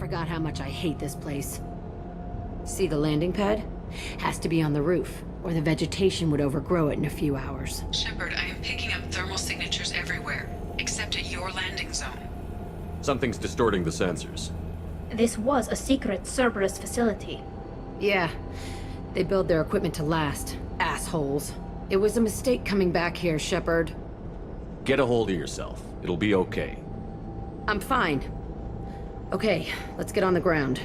forgot how much I hate this place. See the landing pad? Has to be on the roof, or the vegetation would overgrow it in a few hours. Shepard, I am picking up thermal signatures everywhere, except at your landing zone. Something's distorting the sensors. This was a secret Cerberus facility. Yeah, they build their equipment to last. Assholes. It was a mistake coming back here, Shepard. Get a hold of yourself. It'll be okay. I'm fine. Okay, let's get on the ground.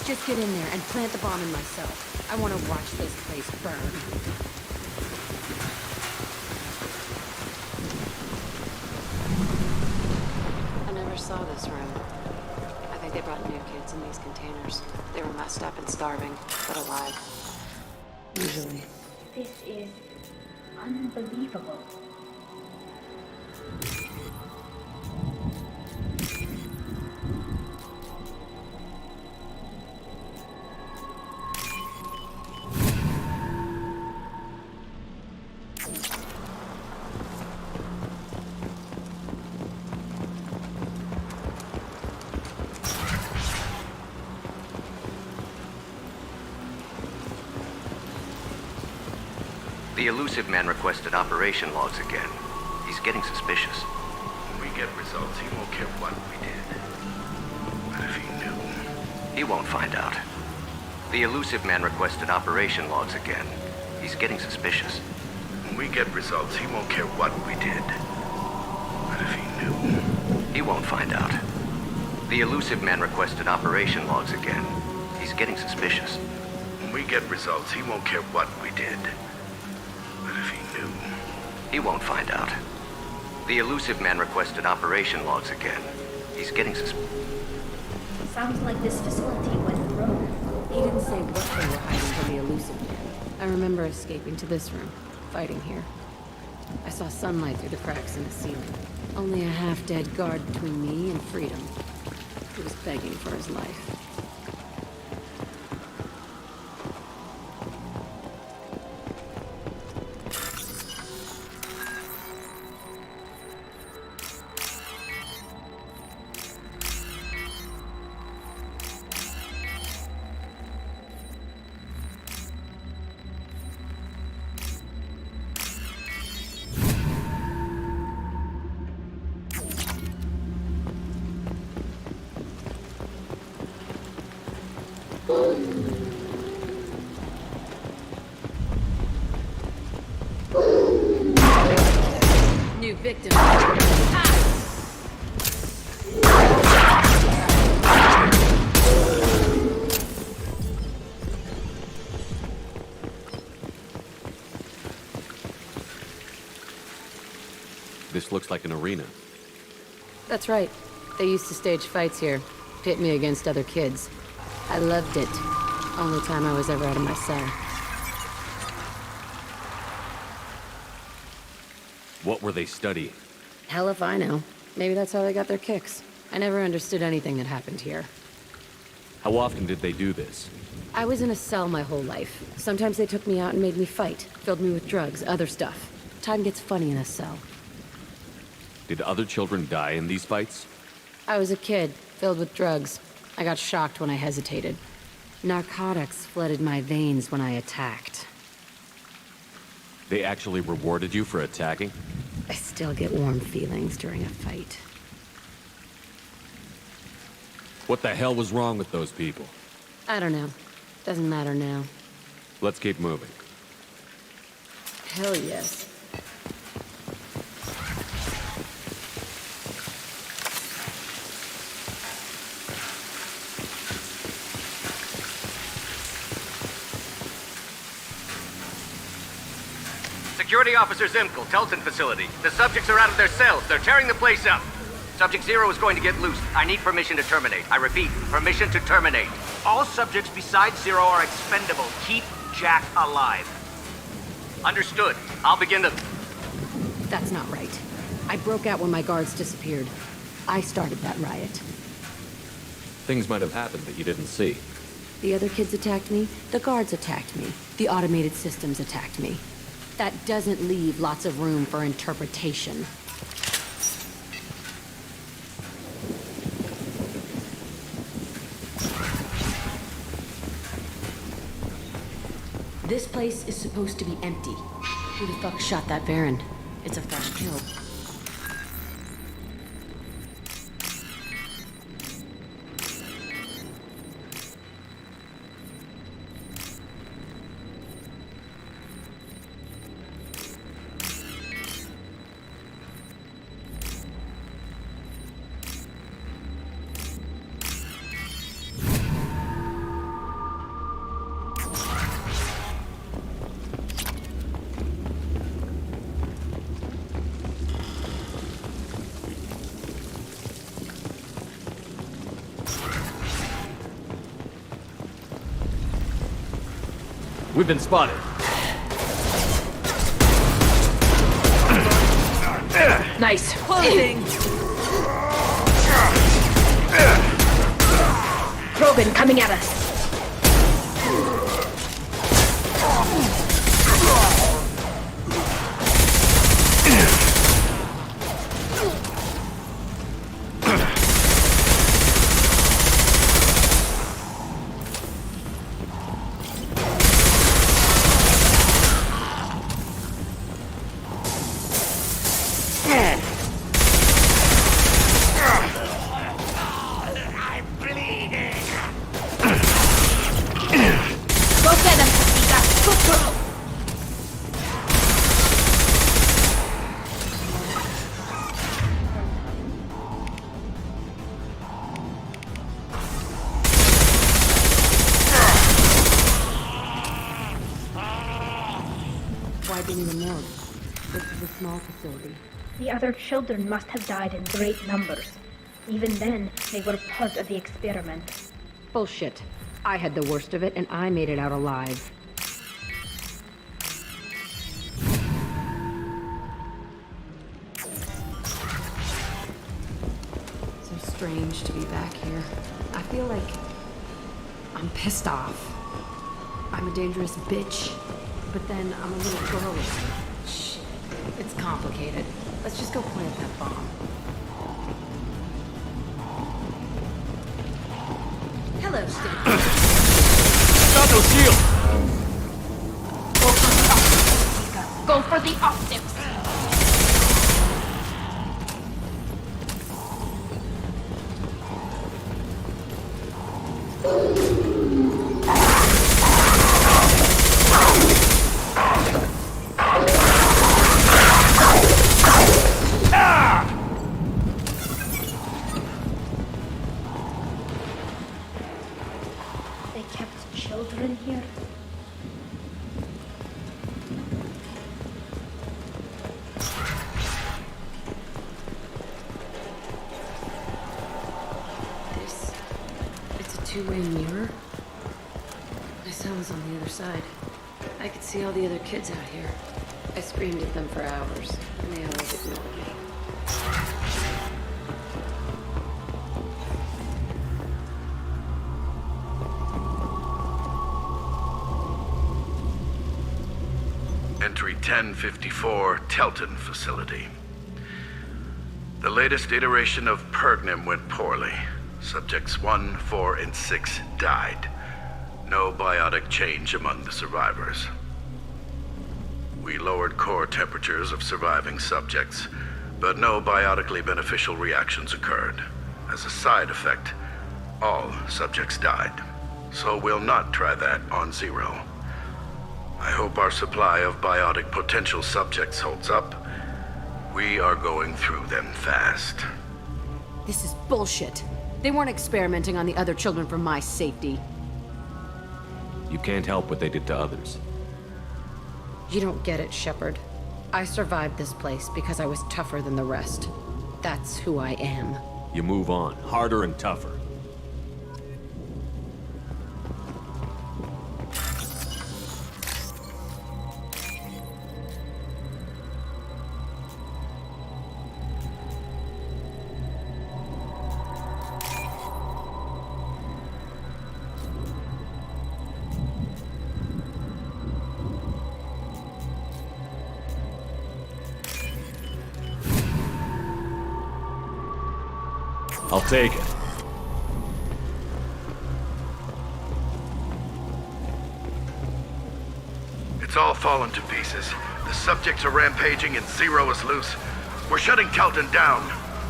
Just get in there and plant the bomb in myself. I want to watch this place burn. I never saw this room. I think they brought new kids in these containers. They were messed up and starving, but alive. Usually. This is unbelievable. The elusive man requested operation logs again. He's getting suspicious. When we get results, he won't care what we did. But if he knew... He won't find out. The elusive man requested operation logs again. He's getting suspicious. When we get results, he won't care what we did. But if he knew... He won't find out. The elusive man requested operation logs again. He's getting suspicious. When we get results, he won't care what we did. But if he knew... He won't find out. The elusive man requested operation logs again. He's getting suspicious. Sounds like this facility went rogue. He didn't say what they were hiding from the elusive man. I remember escaping to this room, fighting here. I saw sunlight through the cracks in the ceiling. Only a half-dead guard between me and freedom. He was begging for his life. New victim. This looks like an arena. That's right. They used to stage fights here, pit me against other kids. I loved it. Only time I was ever out of my cell. What were they studying? Hell if I know. Maybe that's how they got their kicks. I never understood anything that happened here. How often did they do this? I was in a cell my whole life. Sometimes they took me out and made me fight. Filled me with drugs, other stuff. Time gets funny in a cell. Did other children die in these fights? I was a kid, filled with drugs. I got shocked when I hesitated. Narcotics flooded my veins when I attacked. They actually rewarded you for attacking? I still get warm feelings during a fight. What the hell was wrong with those people? I don't know. Doesn't matter now. Let's keep moving. Hell yes. Security Officer Zimkel, Telton facility. The subjects are out of their cells. They're tearing the place up. Subject Zero is going to get loose. I need permission to terminate. I repeat, permission to terminate. All subjects besides Zero are expendable. Keep Jack alive. Understood. I'll begin the... That's not right. I broke out when my guards disappeared. I started that riot. Things might have happened that you didn't see. The other kids attacked me, the guards attacked me, the automated systems attacked me. That doesn't leave lots of room for interpretation. This place is supposed to be empty. Who the fuck shot that Baron? It's a fresh kill. We've been spotted. Nice. Closing. Krogan coming at us. This is a small facility. The other children must have died in great numbers. Even then, they were part of the experiment. Bullshit. I had the worst of it, and I made it out alive. So strange to be back here. I feel like I'm pissed off. I'm a dangerous bitch, but then I'm a little girl. Shit. It's complicated. Let's just go plant that bomb. Hello, Stick. Got no shield! Go for the optics! They kept children here? It's a two-way mirror. My cell was on the other side. I could see all the other kids out here. I screamed at them for hours, and they always ignored me. Entry 1054, Telton facility. The latest iteration of Pergnum went poorly. Subjects 1, 4, and 6 died. No biotic change among the survivors. We lowered core temperatures of surviving subjects, but no biotically beneficial reactions occurred. As a side effect, all subjects died. So we'll not try that on Zero. I hope our supply of biotic potential subjects holds up. We are going through them fast. This is bullshit. They weren't experimenting on the other children for my safety. You can't help what they did to others. You don't get it, Shepard. I survived this place because I was tougher than the rest. That's who I am. You move on, harder and tougher. I'll take it. It's all fallen to pieces. The subjects are rampaging and Zero is loose. We're shutting Telton down.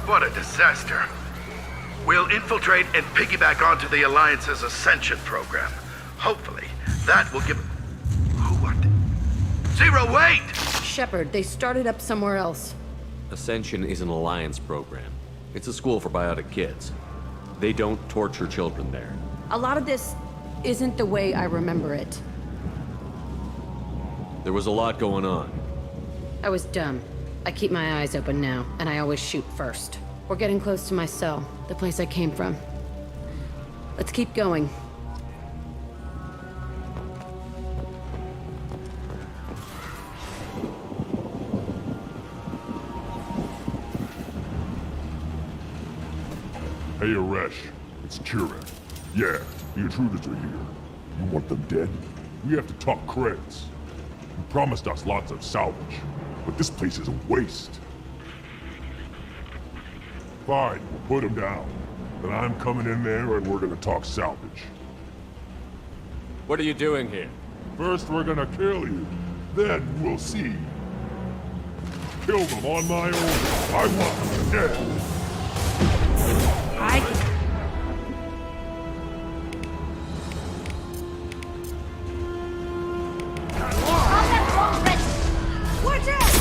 What a disaster. We'll infiltrate and piggyback onto the Alliance's Ascension program. Hopefully, that will give... Who are they? Zero, wait! Shepard, they started up somewhere else. Ascension is an Alliance program. It's a school for biotic kids. They don't torture children there. A lot of this isn't the way I remember it. There was a lot going on. I was dumb. I keep my eyes open now, and I always shoot first. We're getting close to my cell, the place I came from. Let's keep going. Hey, Aresh. It's Kieran. Yeah, the intruders are here. You want them dead? We have to talk credits. You promised us lots of salvage, but this place is a waste. Fine, we'll put them down. Then I'm coming in there and we're gonna talk salvage. What are you doing here? First we're gonna kill you, then we'll see. Kill them on my own. I want them dead. Watch out!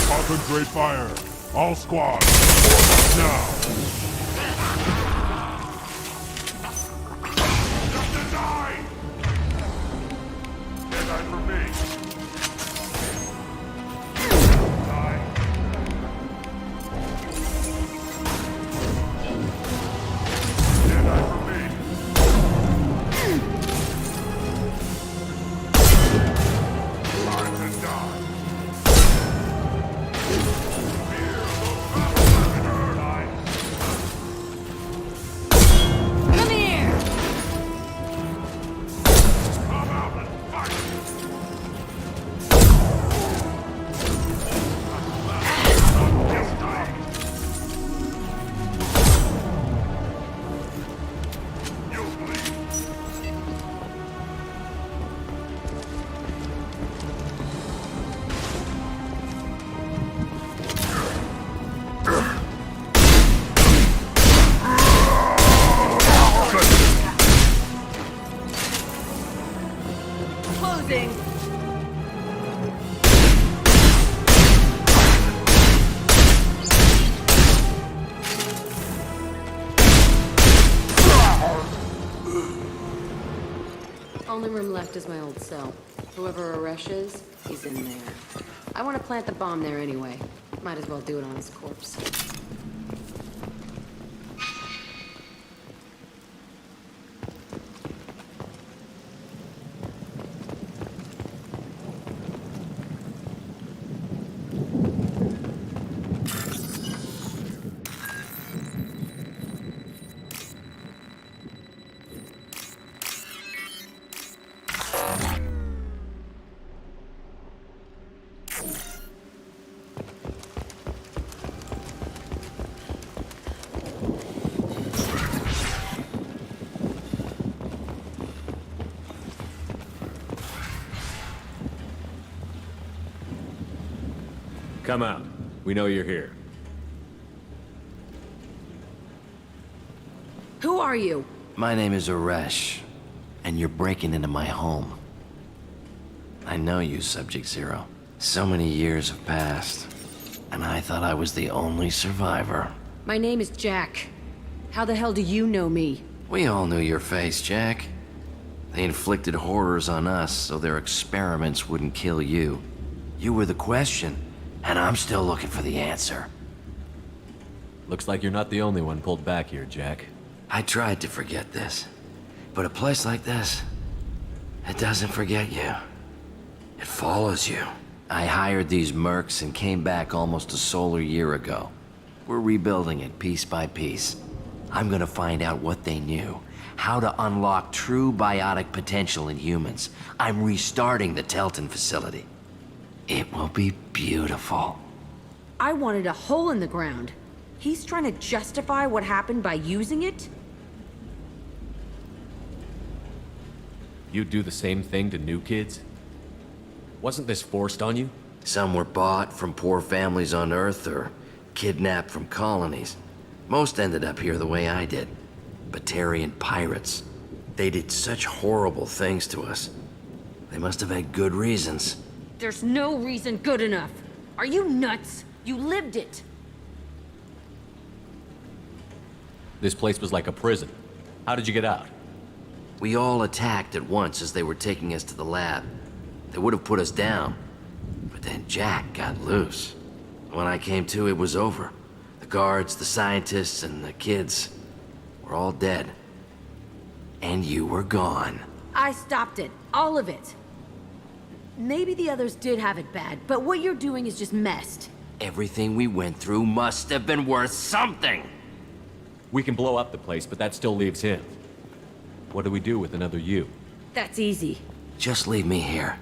Concentrate fire. All squads. Form up now. Just to die! Deadeye for me. Die. Deadeye for me. Time to die. Come here! Come out and fight! Yes, die! You'll bleed. Closing! Only room left is my old cell. Whoever Aresh is, he's in there. I want to plant the bomb there anyway. Might as well do it on his corpse. Come out. We know you're here. Who are you? My name is Aresh, and you're breaking into my home. I know you, Subject Zero. So many years have passed, and I thought I was the only survivor. My name is Jack. How the hell do you know me? We all knew your face, Jack. They inflicted horrors on us so their experiments wouldn't kill you. You were the question, and I'm still looking for the answer. Looks like you're not the only one pulled back here, Jack. I tried to forget this, but a place like this, it doesn't forget you. It follows you. I hired these mercs and came back almost a solar year ago. We're rebuilding it piece by piece. I'm gonna find out what they knew, how to unlock true biotic potential in humans. I'm restarting the Telton facility. It will be beautiful. I wanted a hole in the ground. He's trying to justify what happened by using it? You'd do the same thing to new kids? Wasn't this forced on you? Some were bought from poor families on Earth or kidnapped from colonies. Most ended up here the way I did. Batarian pirates. They did such horrible things to us. They must have had good reasons. There's no reason good enough. Are you nuts? You lived it. This place was like a prison. How did you get out? We all attacked at once as they were taking us to the lab. They would have put us down. But then Jack got loose. When I came to, it was over. The guards, the scientists, and the kids were all dead. And you were gone. I stopped it. All of it. Maybe the others did have it bad, but what you're doing is just messed. Everything we went through must have been worth something. We can blow up the place, but that still leaves him. What do we do with another you? That's easy. Just leave me here.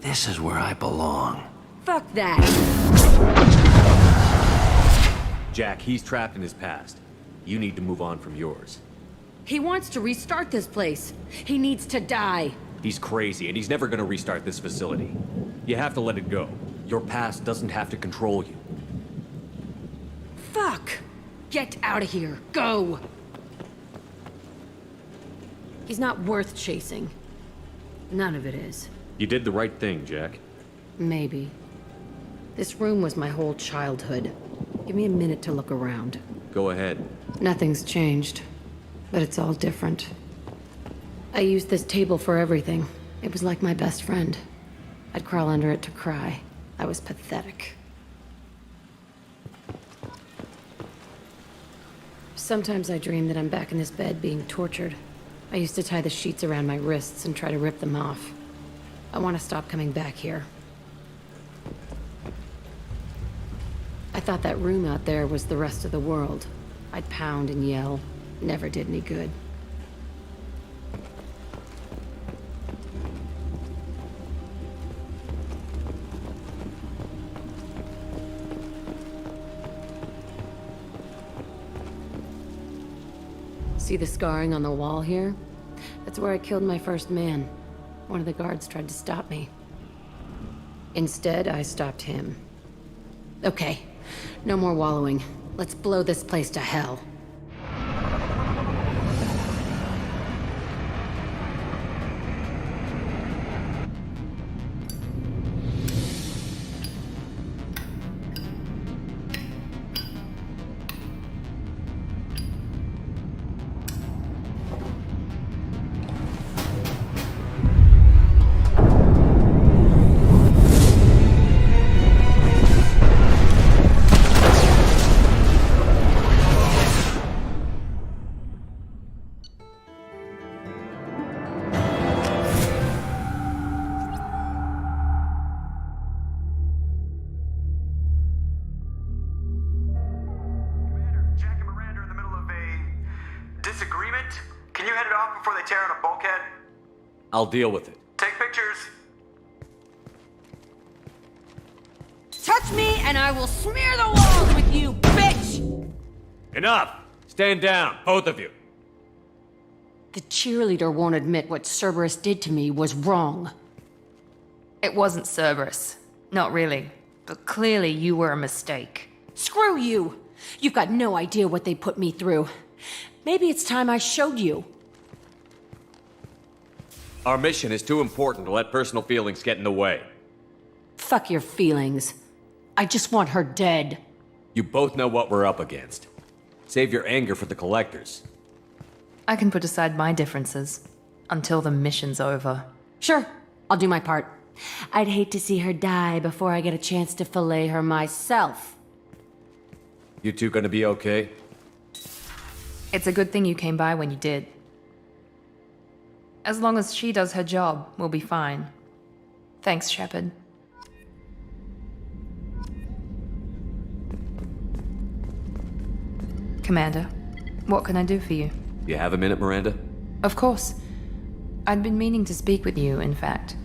This is where I belong. Fuck that. Jack, he's trapped in his past. You need to move on from yours. He wants to restart this place. He needs to die. He's crazy, and he's never gonna restart this facility. You have to let it go. Your past doesn't have to control you. Fuck. Get out of here. Go. He's not worth chasing. None of it is. You did the right thing, Jack. Maybe. This room was my whole childhood. Give me a minute to look around. Go ahead. Nothing's changed, but it's all different. I used this table for everything. It was like my best friend. I'd crawl under it to cry. I was pathetic. Sometimes I dream that I'm back in this bed being tortured. I used to tie the sheets around my wrists and try to rip them off. I want to stop coming back here. I thought that room out there was the rest of the world. I'd pound and yell. Never did any good. See the scarring on the wall here? That's where I killed my first man. One of the guards tried to stop me. Instead, I stopped him. Okay, no more wallowing. Let's blow this place to hell. I'll deal with it. Take pictures. Touch me and I will smear the walls with you, bitch! Enough! Stand down, both of you. The cheerleader won't admit what Cerberus did to me was wrong. It wasn't Cerberus. Not really. But clearly you were a mistake. Screw you! You've got no idea what they put me through. Maybe it's time I showed you. Our mission is too important to let personal feelings get in the way. Fuck your feelings. I just want her dead. You both know what we're up against. Save your anger for the collectors. I can put aside my differences until the mission's over. Sure, I'll do my part. I'd hate to see her die before I get a chance to fillet her myself. You two gonna be okay? It's a good thing you came by when you did. As long as she does her job, we'll be fine. Thanks, Shepard. Commander, what can I do for you? You have a minute, Miranda? Of course. I'd been meaning to speak with you, in fact.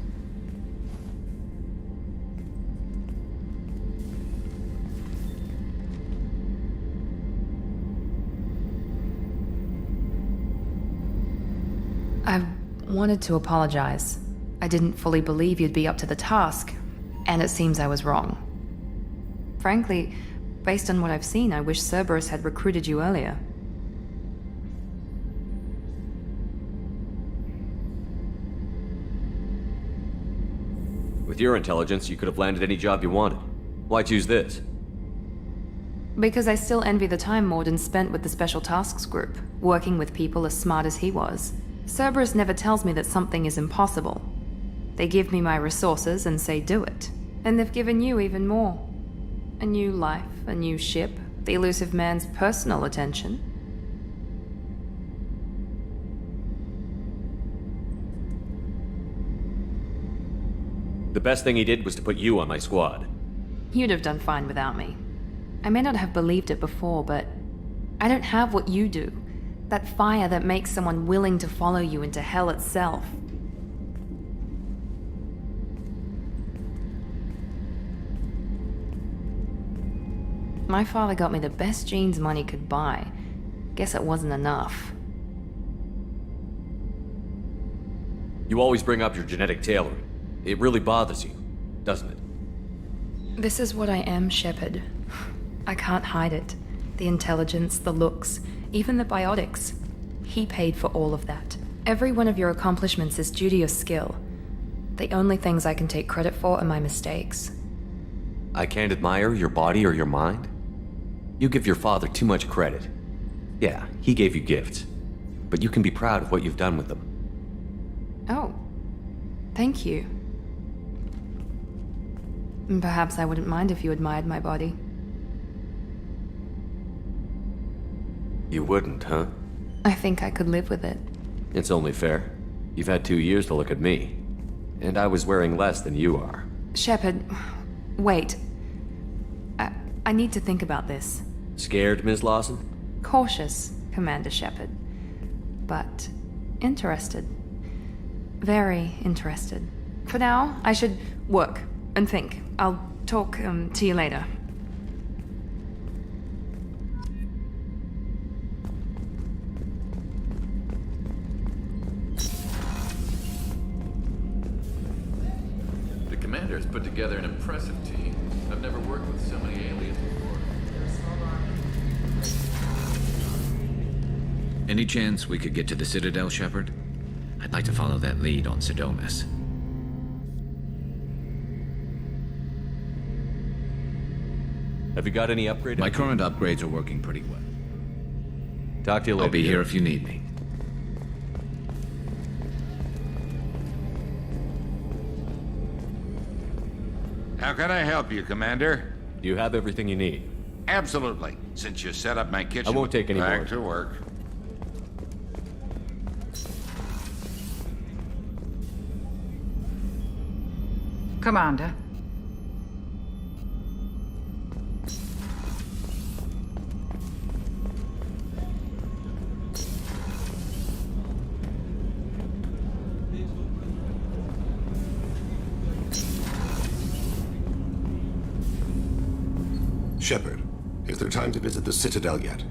I wanted to apologize. I didn't fully believe you'd be up to the task, and it seems I was wrong. Frankly, based on what I've seen, I wish Cerberus had recruited you earlier. With your intelligence, you could have landed any job you wanted. Why choose this? Because I still envy the time Morden spent with the Special Tasks Group, working with people as smart as he was. Cerberus never tells me that something is impossible. They give me my resources and say do it. And they've given you even more. A new life, a new ship, the elusive man's personal attention. The best thing he did was to put you on my squad. You'd have done fine without me. I may not have believed it before, but I don't have what you do. That fire that makes someone willing to follow you into hell itself. My father got me the best genes money could buy. Guess it wasn't enough. You always bring up your genetic tailoring. It really bothers you, doesn't it? This is what I am, Shepard. I can't hide it. The intelligence, the looks, even the biotics. He paid for all of that. Every one of your accomplishments is due to your skill. The only things I can take credit for are my mistakes. I can't admire your body or your mind? You give your father too much credit. Yeah, he gave you gifts. But you can be proud of what you've done with them. Oh. Thank you. Perhaps I wouldn't mind if you admired my body. You wouldn't, huh? I think I could live with it. It's only fair. You've had 2 years to look at me. And I was wearing less than you are. Shepard, wait. I need to think about this. Scared, Ms. Lawson? Cautious, Commander Shepard. But interested. Very interested. For now, I should work and think. I'll talk to you later. The commander has put together an impressive team. I've never worked with so many aliens before. Any chance we could get to the Citadel, Shepard? I'd like to follow that lead on Sodomus. Have you got any upgrades? My current upgrades are working pretty well. Talk to you later. I'll be here if you need me. How can I help you, Commander? Do you have everything you need? Absolutely. Since you set up my kitchen... I won't take any more. Back to work. Commander. Shepard, is there time to visit the Citadel yet?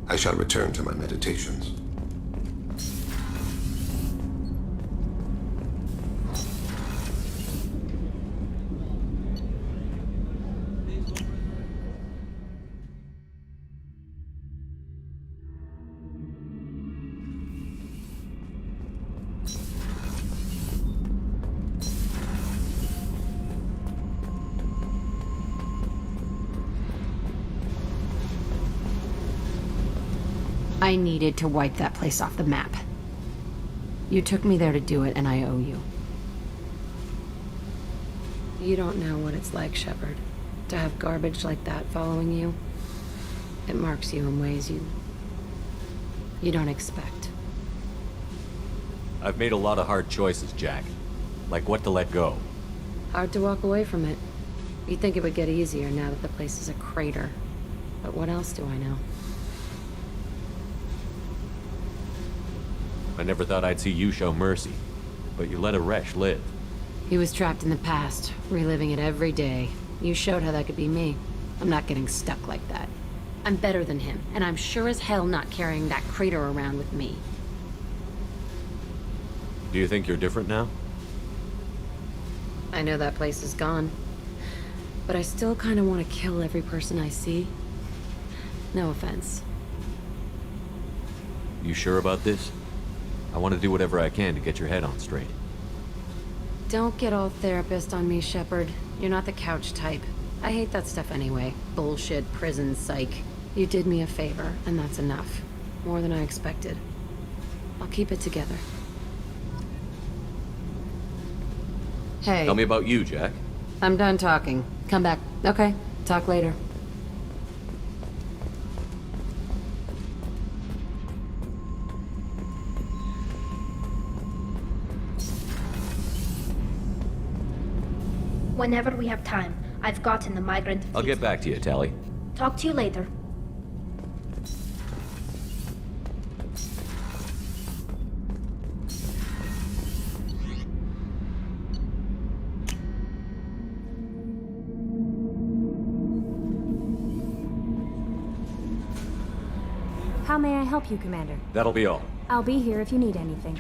I shall return to my meditations. I needed to wipe that place off the map. You took me there to do it, and I owe you. You don't know what it's like, Shepard. To have garbage like that following you. It marks you in ways you don't expect. I've made a lot of hard choices, Jack. Like what to let go. Hard to walk away from it. You'd think it would get easier now that the place is a crater. But what else do I know? I never thought I'd see you show mercy. But you let a Resh live. He was trapped in the past, reliving it every day. You showed how that could be me. I'm not getting stuck like that. I'm better than him, and I'm sure as hell not carrying that crater around with me. Do you think you're different now? I know that place is gone. But I still kind of want to kill every person I see. No offense. You sure about this? I want to do whatever I can to get your head on straight. Don't get all therapist on me, Shepard. You're not the couch type. I hate that stuff anyway. Bullshit, prison, psych. You did me a favor, and that's enough. More than I expected. I'll keep it together. Hey. Tell me about you, Jack. I'm done talking. Come back. Okay. Talk later. Whenever we have time, I've gotten the migrant fleet. I'll get back to you, Tali. Talk to you later. How may I help you, Commander? That'll be all. I'll be here if you need anything.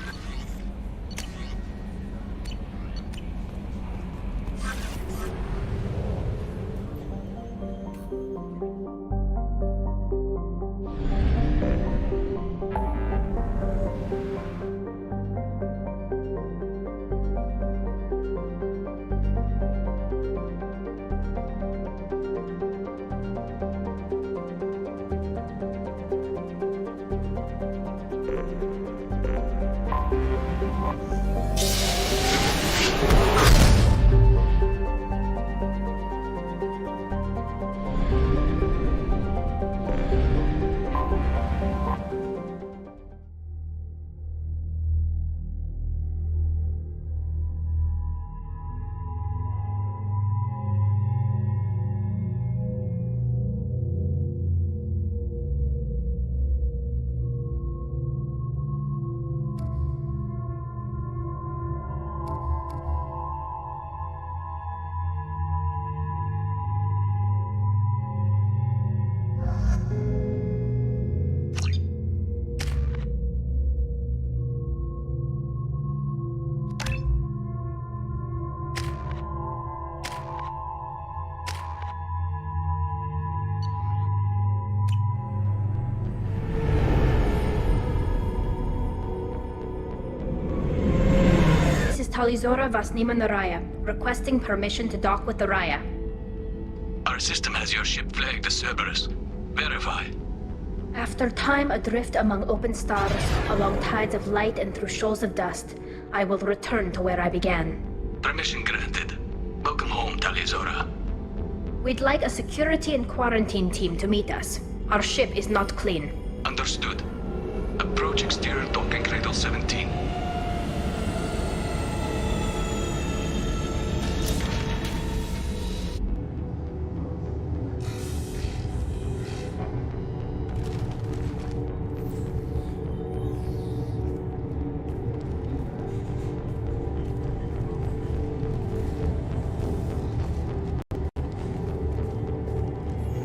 Talizora Vasnima Naraya, requesting permission to dock with the Raya. Our system has your ship flagged as Cerberus. Verify. After time adrift among open stars, along tides of light and through shoals of dust, I will return to where I began. Permission granted. Welcome home, Talizora. We'd like a security and quarantine team to meet us. Our ship is not clean. Understood. Approach exterior docking cradle 17.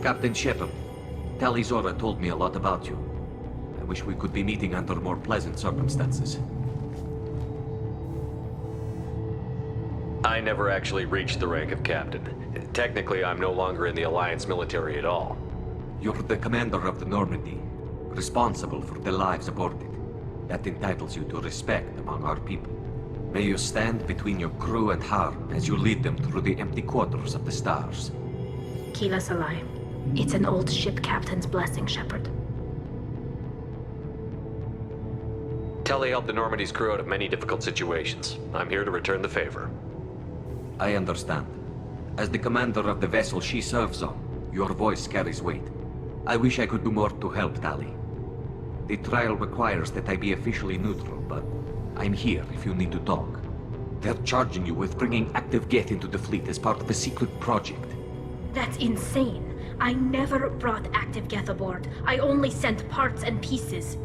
Captain Shepard, Talizora told me a lot about you. I wish we could be meeting under more pleasant circumstances. I never actually reached the rank of captain. Technically, I'm no longer in the Alliance military at all. You're the commander of the Normandy, responsible for the lives aborted. That entitles you to respect among our people. May you stand between your crew and harm as you lead them through the empty quarters of the stars. Kila Salai. It's an old ship captain's blessing, Shepard. Tali helped the Normandy's crew out of many difficult situations. I'm here to return the favor. I understand. As the commander of the vessel she serves on, your voice carries weight. I wish I could do more to help Tali. The trial requires that I be officially neutral, but I'm here if you need to talk. They're charging you with bringing active Geth into the fleet as part of a secret project. That's insane. I never brought active Geth aboard. I only sent parts and pieces.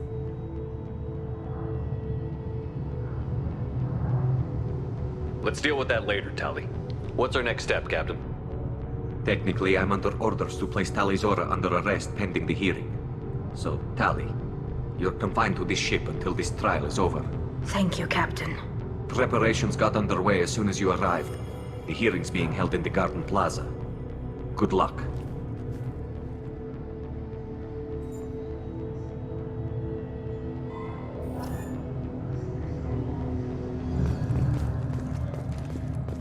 Let's deal with that later, Tali. What's our next step, Captain? Technically, I'm under orders to place Tali Zora under arrest pending the hearing. So, Tali, you're confined to this ship until this trial is over. Thank you, Captain. Preparations got underway as soon as you arrived. The hearing's being held in the Garden Plaza. Good luck.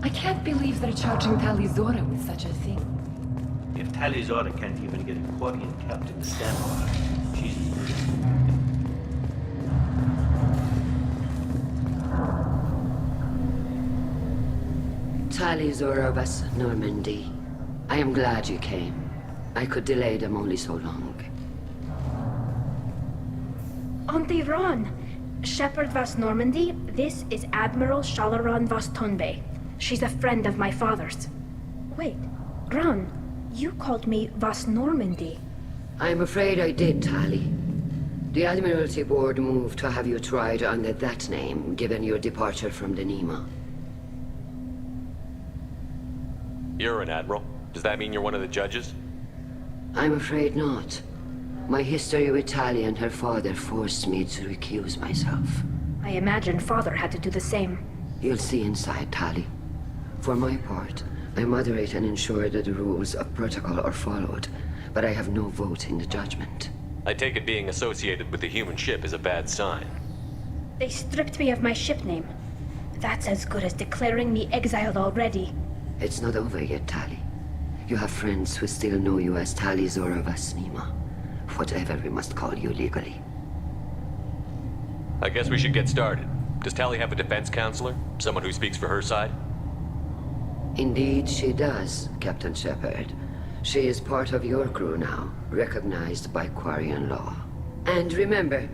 I can't believe they're charging Tali Zora with such a thing. If Tali Zora can't even get a Quarian captain to stand for her, she's... Tali Zora was Normandy. I am glad you came. I could delay them only so long. Auntie Ron! Shepard Vas Normandy, this is Admiral Shalaran Vas Tonbe. She's a friend of my father's. Wait, Ron, you called me Vas Normandy. I'm afraid I did, Tali. The Admiralty Board moved to have you tried under that name, given your departure from the Nima. You're an admiral. Does that mean you're one of the judges? I'm afraid not. My history with Tali and her father forced me to recuse myself. I imagine father had to do the same. You'll see inside, Tali. For my part, I moderate and ensure that the rules of protocol are followed, but I have no vote in the judgment. I take it being associated with the human ship is a bad sign. They stripped me of my ship name. That's as good as declaring me exiled already. It's not over yet, Tali. You have friends who still know you as Tali Zora Vas Nima. Whatever we must call you legally. I guess we should get started. Does Tali have a defense counselor? Someone who speaks for her side? Indeed she does, Captain Shepard. She is part of your crew now, recognized by Quarian law. And remember,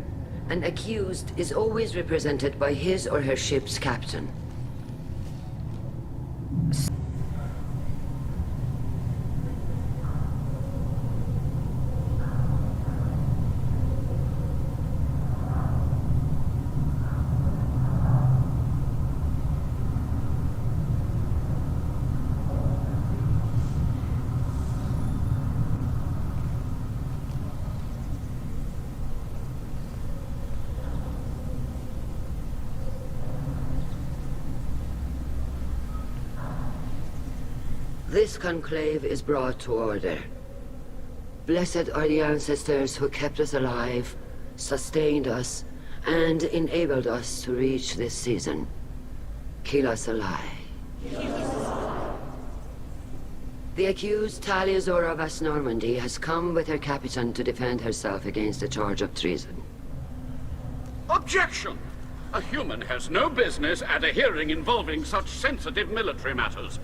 an accused is always represented by his or her ship's captain. This conclave is brought to order. Blessed are the ancestors who kept us alive, sustained us, and enabled us to reach this season. Kill us alive. The accused Tali Zora Vas Normandy has come with her captain to defend herself against the charge of treason. Objection! A human has no business at a hearing involving such sensitive military matters.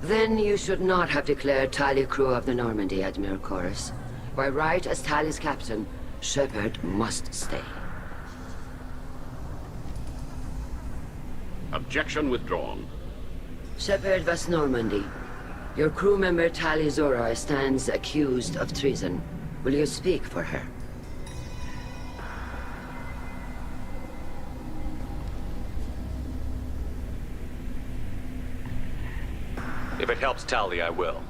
Then you should not have declared Tali crew of the Normandy, Admiral Chorus. By right as Tali's captain, Shepard must stay. Objection withdrawn. Shepard Vas Normandy, your crew member Tali Zora stands accused of treason. Will you speak for her? If it helps Tali, I will.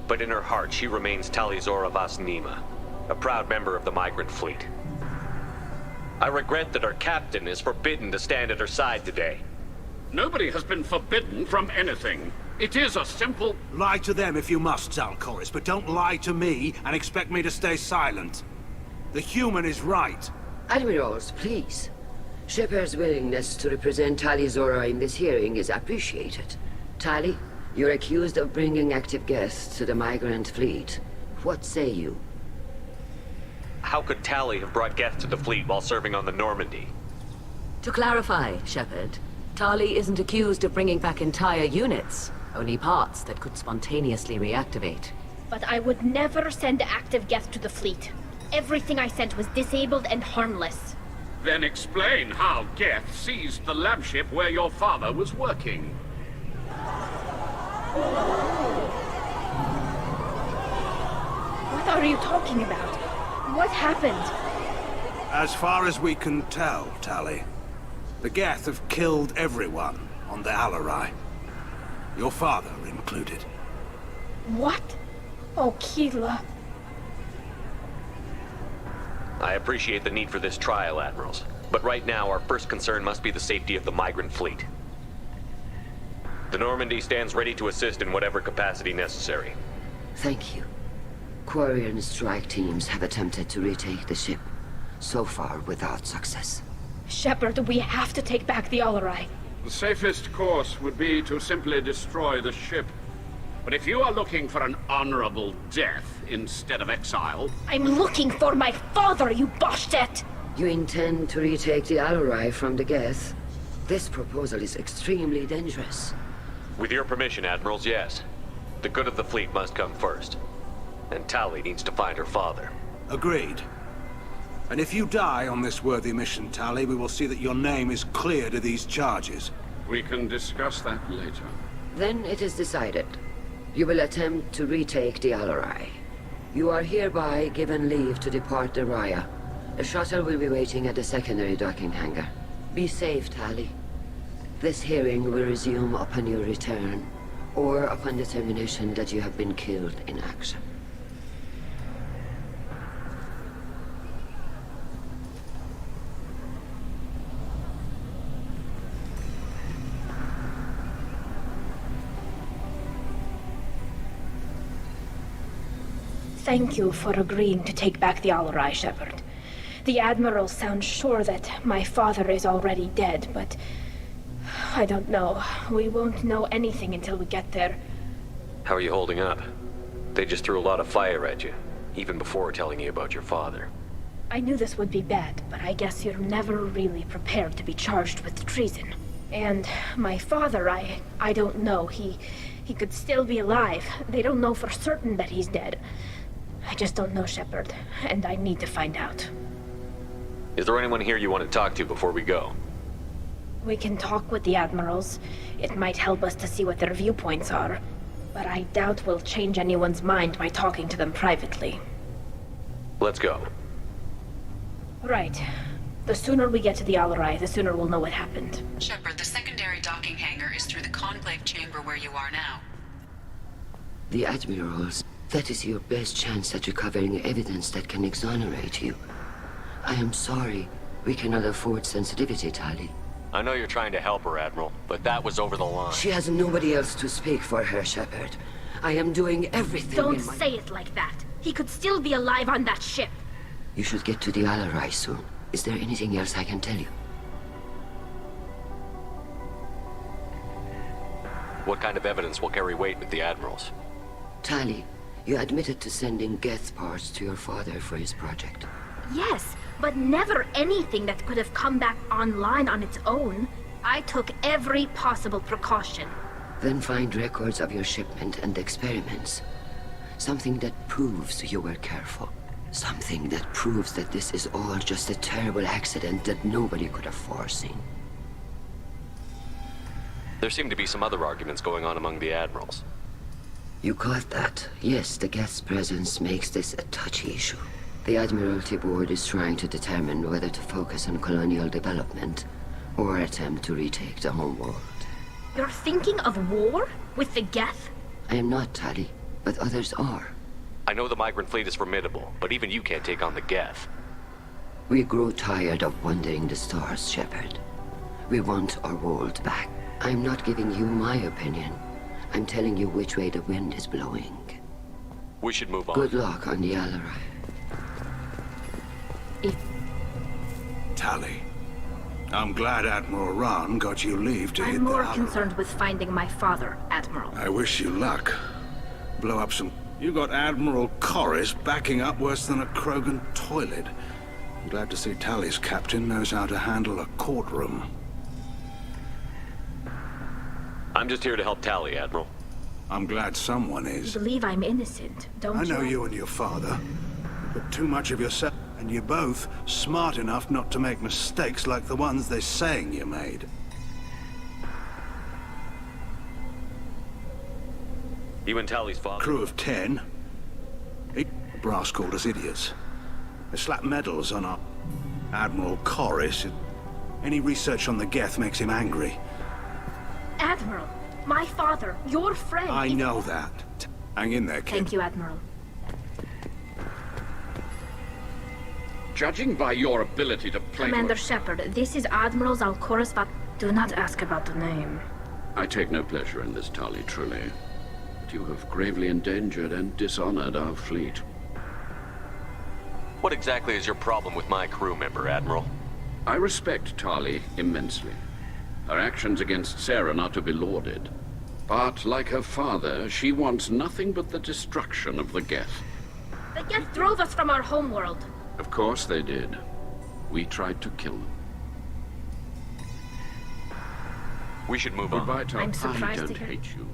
But in her heart, she remains Tali Zora Vas Nima, a proud member of the migrant fleet. I regret that her captain is forbidden to stand at her side today. Nobody has been forbidden from anything. It is a simple... Lie to them if you must, Zalcoris, but don't lie to me and expect me to stay silent. The human is right. Admirals, please. Shepard's willingness to represent Tali Zora in this hearing is appreciated. Tali, you're accused of bringing active guests to the migrant fleet. What say you? how could Tali have brought Geth to the fleet while serving on the Normandy? To clarify, Shepard, Tali isn't accused of bringing back entire units, only parts that could spontaneously reactivate. But I would never send active Geth to the fleet. Everything I sent was disabled and harmless. Then explain how Geth seized the lab ship where your father was working. What are you talking about? What happened? As far as we can tell, Tali, the Geth have killed everyone on the Alarai. Your father included. What? Oh, Keela. I appreciate the need for this trial, Admirals. But right now, our first concern must be the safety of the migrant fleet. The Normandy stands ready to assist in whatever capacity necessary. Thank you. Quarian strike teams have attempted to retake the ship, so far without success. Shepard, we have to take back the Alarai. The safest course would be to simply destroy the ship. But if you are looking for an honorable death instead of exile... I'm looking for my father, you bastet! You intend to retake the Alarai from the Geth? This proposal is extremely dangerous. With your permission, Admirals, yes. The good of the fleet must come first. And Tali needs to find her father. Agreed. And if you die on this worthy mission, Tali, we will see that your name is cleared of these charges. We can discuss that later. Then it is decided. You will attempt to retake the Alarai. You are hereby given leave to depart the Raya. A shuttle will be waiting at the secondary docking hangar. Be safe, Tali. This hearing will resume upon your return, or upon determination that you have been killed in action. Thank you for agreeing to take back the Alarai, Shepard. The Admiral sounds sure that my father is already dead, but... I don't know. We won't know anything until we get there. How are you holding up? They just threw a lot of fire at you, even before telling you about your father. I knew this would be bad, but I guess you're never really prepared to be charged with treason. And my father, I don't know. He could still be alive. They don't know for certain that he's dead. I just don't know, Shepard, and I need to find out. Is there anyone here you want to talk to before we go? We can talk with the Admirals. It might help us to see what their viewpoints are. But I doubt we'll change anyone's mind by talking to them privately. Let's go. Right. The sooner we get to the Alarai, the sooner we'll know what happened. Shepard, the secondary docking hangar is through the conclave chamber where you are now. The Admirals, that is your best chance at recovering evidence that can exonerate you. I am sorry. We cannot afford sensitivity, Tali. I know you're trying to help her, Admiral, but that was over the line. She has nobody else to speak for her, Shepard. I am doing everything Don't say it like that. He could still be alive on that ship. You should get to the Alarai soon. Is there anything else I can tell you? What kind of evidence will carry weight with the Admirals? Tali, you admitted to sending Geth parts to your father for his project. Yes, but never anything that could have come back online on its own. I took every possible precaution. Then find records of your shipment and experiments. Something that proves you were careful. Something that proves that this is all just a terrible accident that nobody could have foreseen. There seem to be some other arguments going on among the Admirals. You caught that? Yes, the Geth's presence makes this a touchy issue. The Admiralty Board is trying to determine whether to focus on colonial development or attempt to retake the homeworld. You're thinking of war? With the Geth? I am not, Tali, but others are. I know the migrant fleet is formidable, but even you can't take on the Geth. We grow tired of wandering the stars, Shepard. We want our world back. I'm not giving you my opinion. I'm telling you which way the wind is blowing. We should move on. Good luck on the Alarai. Tali, I'm glad Admiral Ron got you leave to hit the I'm more Alarai. concerned with finding my father, Admiral. I wish you luck. Blow up some You got Admiral Corris backing up worse than a Krogan toilet. I'm glad to see Tali's captain knows how to handle a courtroom. I'm just here to help Tali, Admiral. I'm glad someone is. You believe I'm innocent, don't you? I know you and your father. But too much of yourself, and you're both smart enough not to make mistakes like the ones they're saying you made. You and Tali's father? Crew of 10. Brass called us idiots. They slapped medals on our Admiral Corris. Any research on the Geth makes him angry. Admiral, my father, your friend. I know that. Hang in there, kid. Thank you, Admiral. Judging by your ability to play... Commander Shepard, this is Admiral Zalkoris, but do not ask about the name. I take no pleasure in this, Tali, truly. But you have gravely endangered and dishonored our fleet. What exactly is your problem with my crew member, Admiral? I respect Tali immensely. Her actions against Sarah are not to be lauded. But, like her father, she wants nothing but the destruction of the Geth. The Geth drove us from our homeworld. Of course they did. We tried to kill them. We should move on. Goodbye, Tali. I'm surprised I to don't hear- hate you.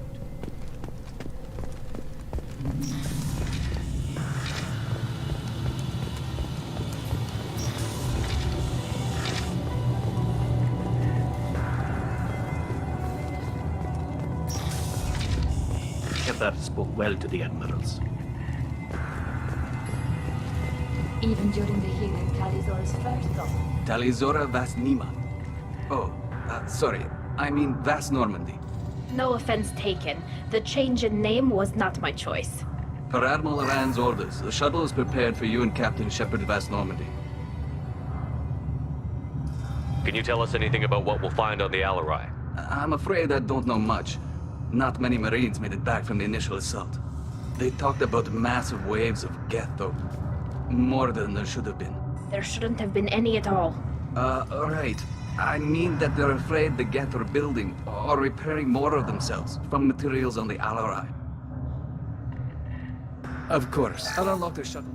Heather spoke well to the admirals. Even during the healing, Talizora's first thought. Talizora Vas Nima. Oh, sorry. I mean Vas Normandy. No offense taken. The change in name was not my choice. Per Admiral Rand's orders, the shuttle is prepared for you and Captain Shepard Vas Normandy. Can you tell us anything about what we'll find on the Alarai? I'm afraid I don't know much. Not many Marines made it back from the initial assault. They talked about massive waves of Geth, though. More than there should have been. There shouldn't have been any at all. Right. I mean that they're afraid the Geth are building or repairing more of themselves from materials on the Alarai. Of course. I'll unlock the shuttle.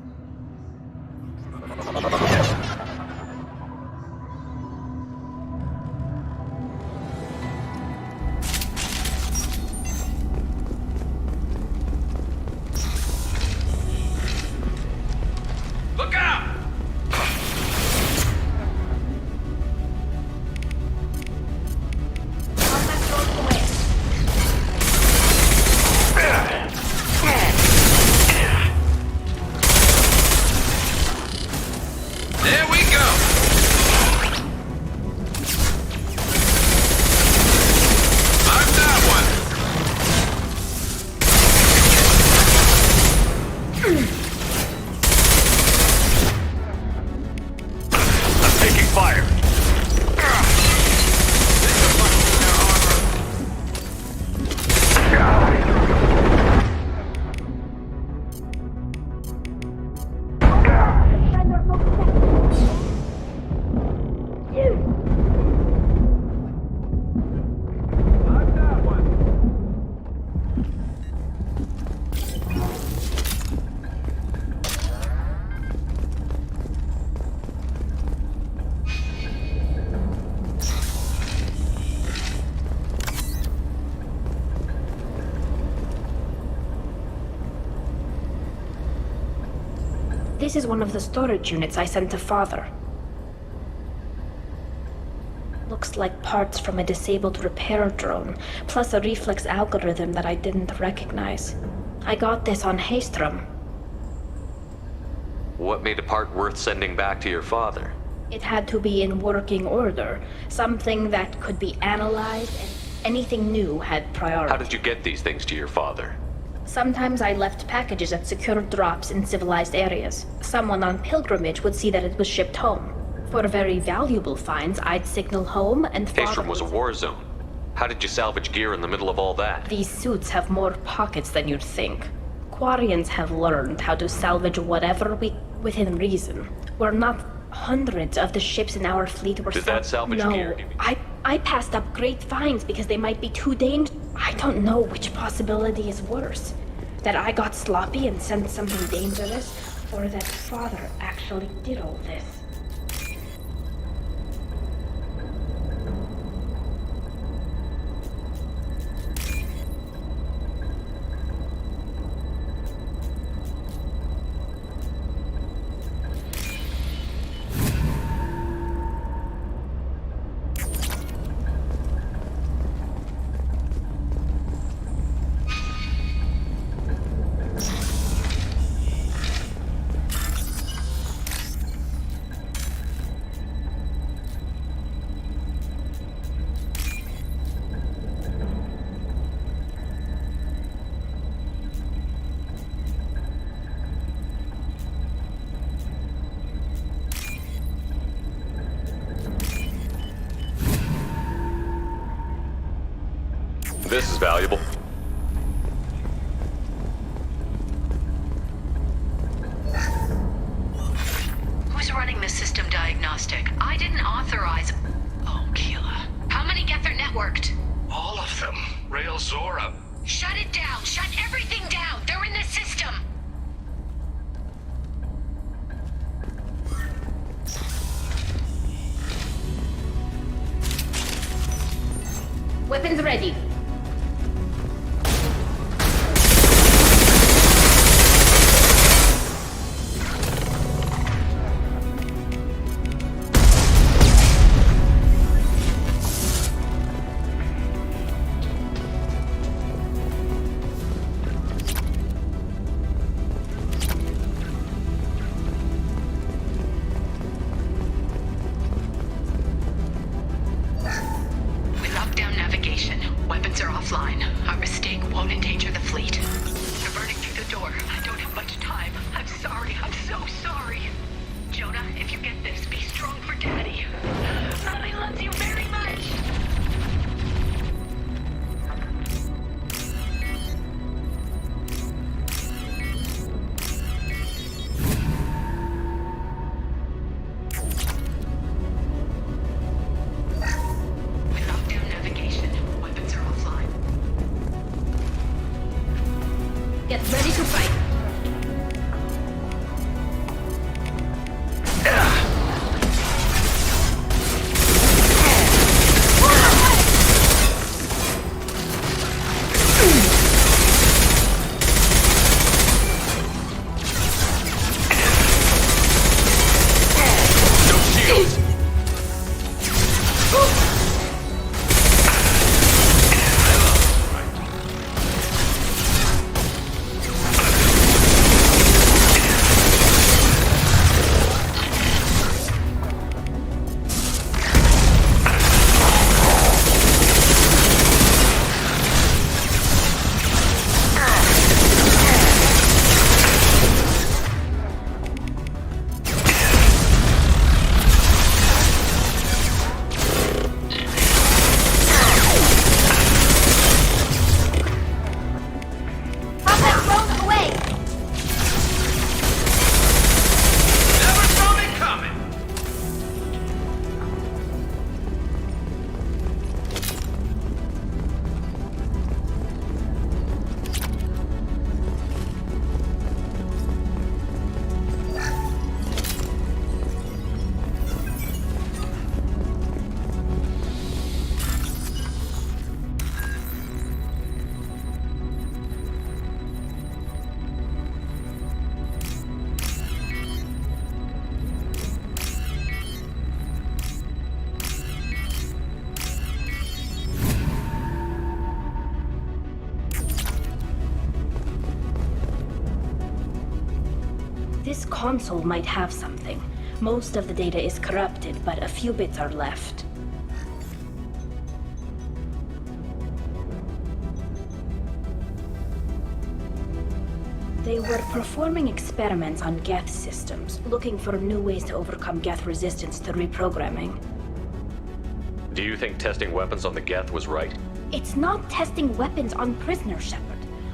Look out! There we go! I've got one! I'm taking fire! This is one of the storage units I sent to Father. Looks like parts from a disabled repair drone, plus a reflex algorithm that I didn't recognize. I got this on Haystrom. What made a part worth sending back to your father? It had to be in working order, something that could be analyzed, and anything new had priority. How did you get these things to your father? Sometimes I left packages at secure drops in civilized areas. Someone on pilgrimage would see that it was shipped home. For very valuable finds, I'd signal home and Haystrom was a war zone. How did you salvage gear in the middle of all that? These suits have more pockets than you'd think. Quarians have learned how to salvage whatever within reason. We're not hundreds of the ships in our fleet were Did that salvage no, gear? I passed up great finds because they might be too dangerous. I don't know which possibility is worse. That I got sloppy and sent something dangerous, or that father actually did all this? This is valuable. Who's running the system diagnostic? I didn't authorize... Oh, Keela. How many Gether networked? All of them. Rail Zora. Shut it down! Shut everything down! They're in the system! Weapons ready. We locked down navigation. Weapons are offline. Our mistake won't endanger the fleet. They're burning through the door. I don't have much time. I'm sorry. I'm so sorry. Jonah, if you get this, be strong for Daddy. Mommy loves you very much. We locked down navigation. Weapons are offline. Get ready to fight. This console might have something. Most of the data is corrupted, but a few bits are left. They were performing experiments on Geth systems, looking for new ways to overcome Geth resistance to reprogramming. Do you think testing weapons on the Geth was right? It's not testing weapons on prisoners, Shepard.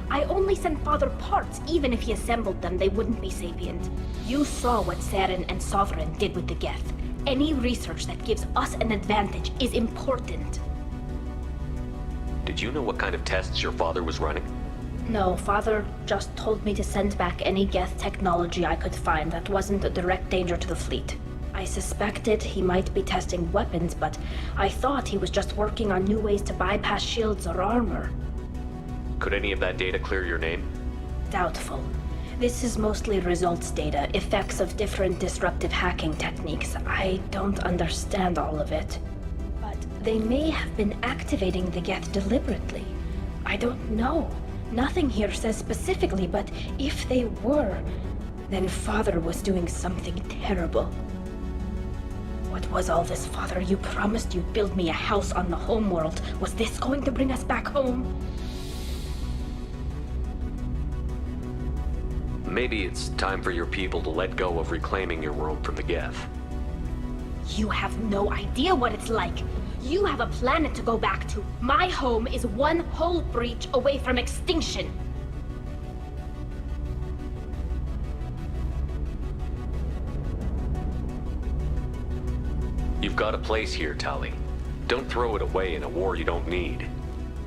I only sent Father parts. Even if he assembled them, they wouldn't be sapient. You saw what Saren and Sovereign did with the Geth. Any research that gives us an advantage is important. Did you know what kind of tests your father was running? No, Father just told me to send back any Geth technology I could find that wasn't a direct danger to the fleet. I suspected he might be testing weapons, but I thought he was just working on new ways to bypass shields or armor. Could any of that data clear your name? Doubtful. This is mostly results data, effects of different disruptive hacking techniques. I don't understand all of it. But they may have been activating the Geth deliberately. I don't know. Nothing here says specifically, but if they were, then Father was doing something terrible. What was all this, Father? You promised you'd build me a house on the homeworld. Was this going to bring us back home? Maybe it's time for your people to let go of reclaiming your world from the Geth. You have no idea what it's like. You have a planet to go back to. My home is one hull breach away from extinction. You've got a place here, Tali. Don't throw it away in a war you don't need.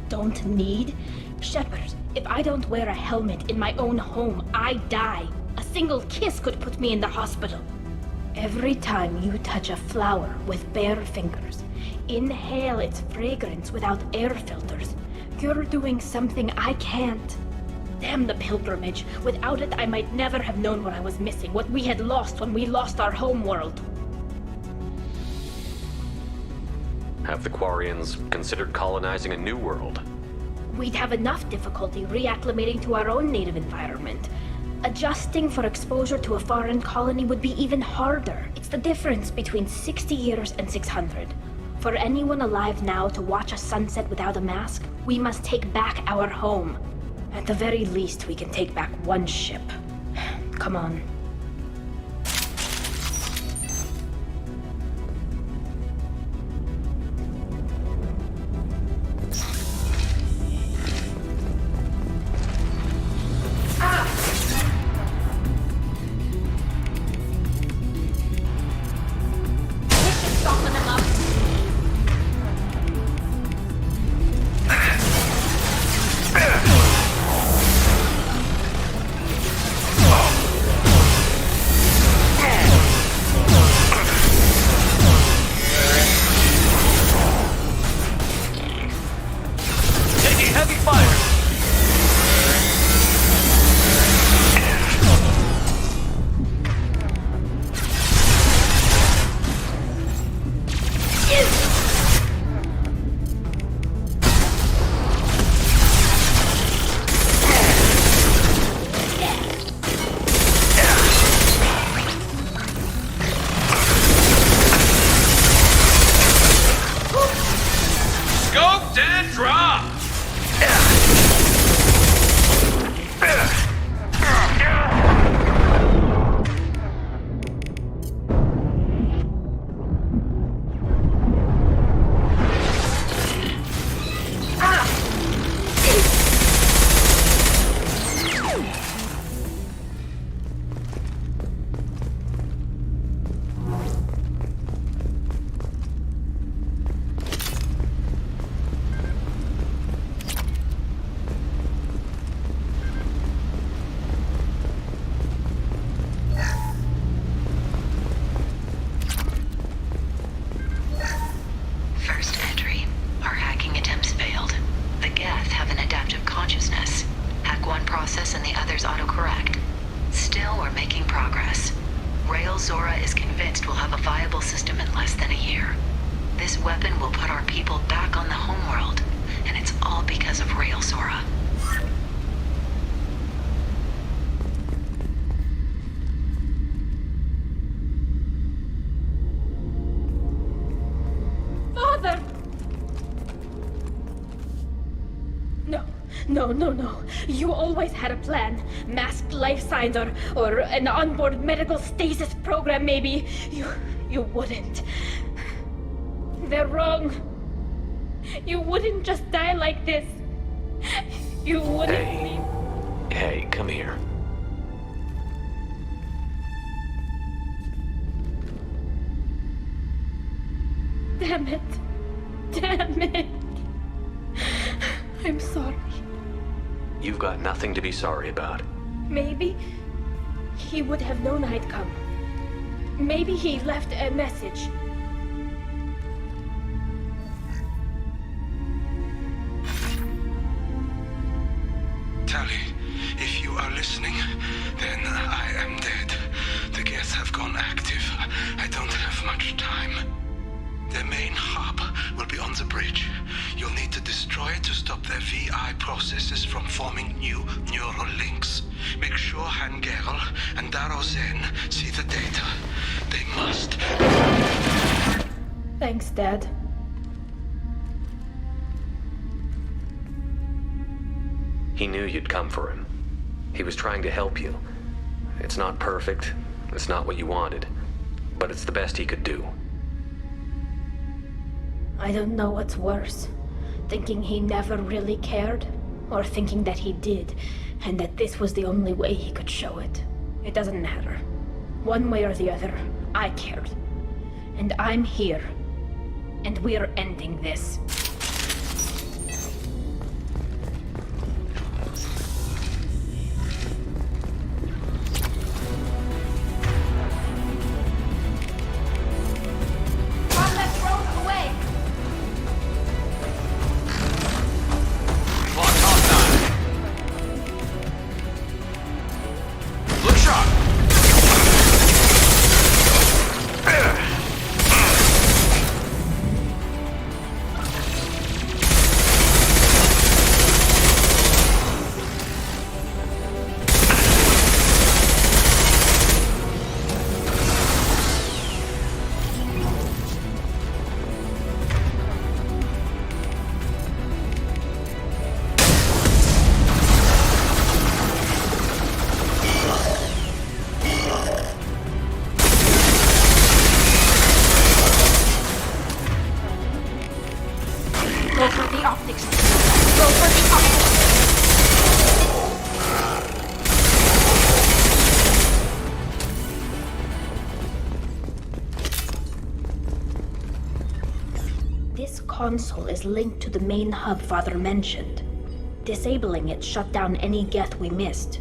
Don't need? Shepard, if I don't wear a helmet in my own home, I die. A single kiss could put me in the hospital. Every time you touch a flower with bare fingers, inhale its fragrance without air filters, you're doing something I can't. Damn the pilgrimage. Without it, I might never have known what I was missing, what we had lost when we lost our home world. Have the Quarians considered colonizing a new world? We'd have enough difficulty reacclimating to our own native environment. Adjusting for exposure to a foreign colony would be even harder. It's the difference between 60 years and 600. For anyone alive now to watch a sunset without a mask, we must take back our home. At the very least, we can take back one ship. Come on. No. You always had a plan. Masked life signs or an onboard medical stasis program, maybe. You wouldn't. They're wrong. You wouldn't just die like this. You wouldn't. Hey, come here. Damn it. I'm sorry. You've got nothing to be sorry about. Maybe he would have known I'd come. Maybe he left a message. Tali, if you are listening, then I am dead. The Geth have gone active. I don't have much time. The main hub will be on the bridge. You'll need to destroy it to stop their VI processes from forming new neural links. Make sure Hangerl and Darozen see the data. They must. Thanks, Dad. He knew you'd come for him. He was trying to help you. It's not perfect. It's not what you wanted. But it's the best he could do. I don't know what's worse. Thinking he never really cared, or thinking that he did, and that this was the only way he could show it. It doesn't matter. One way or the other, I cared. And I'm here. And we're ending this. Console is linked to the main hub Father mentioned. Disabling it shut down any Geth we missed.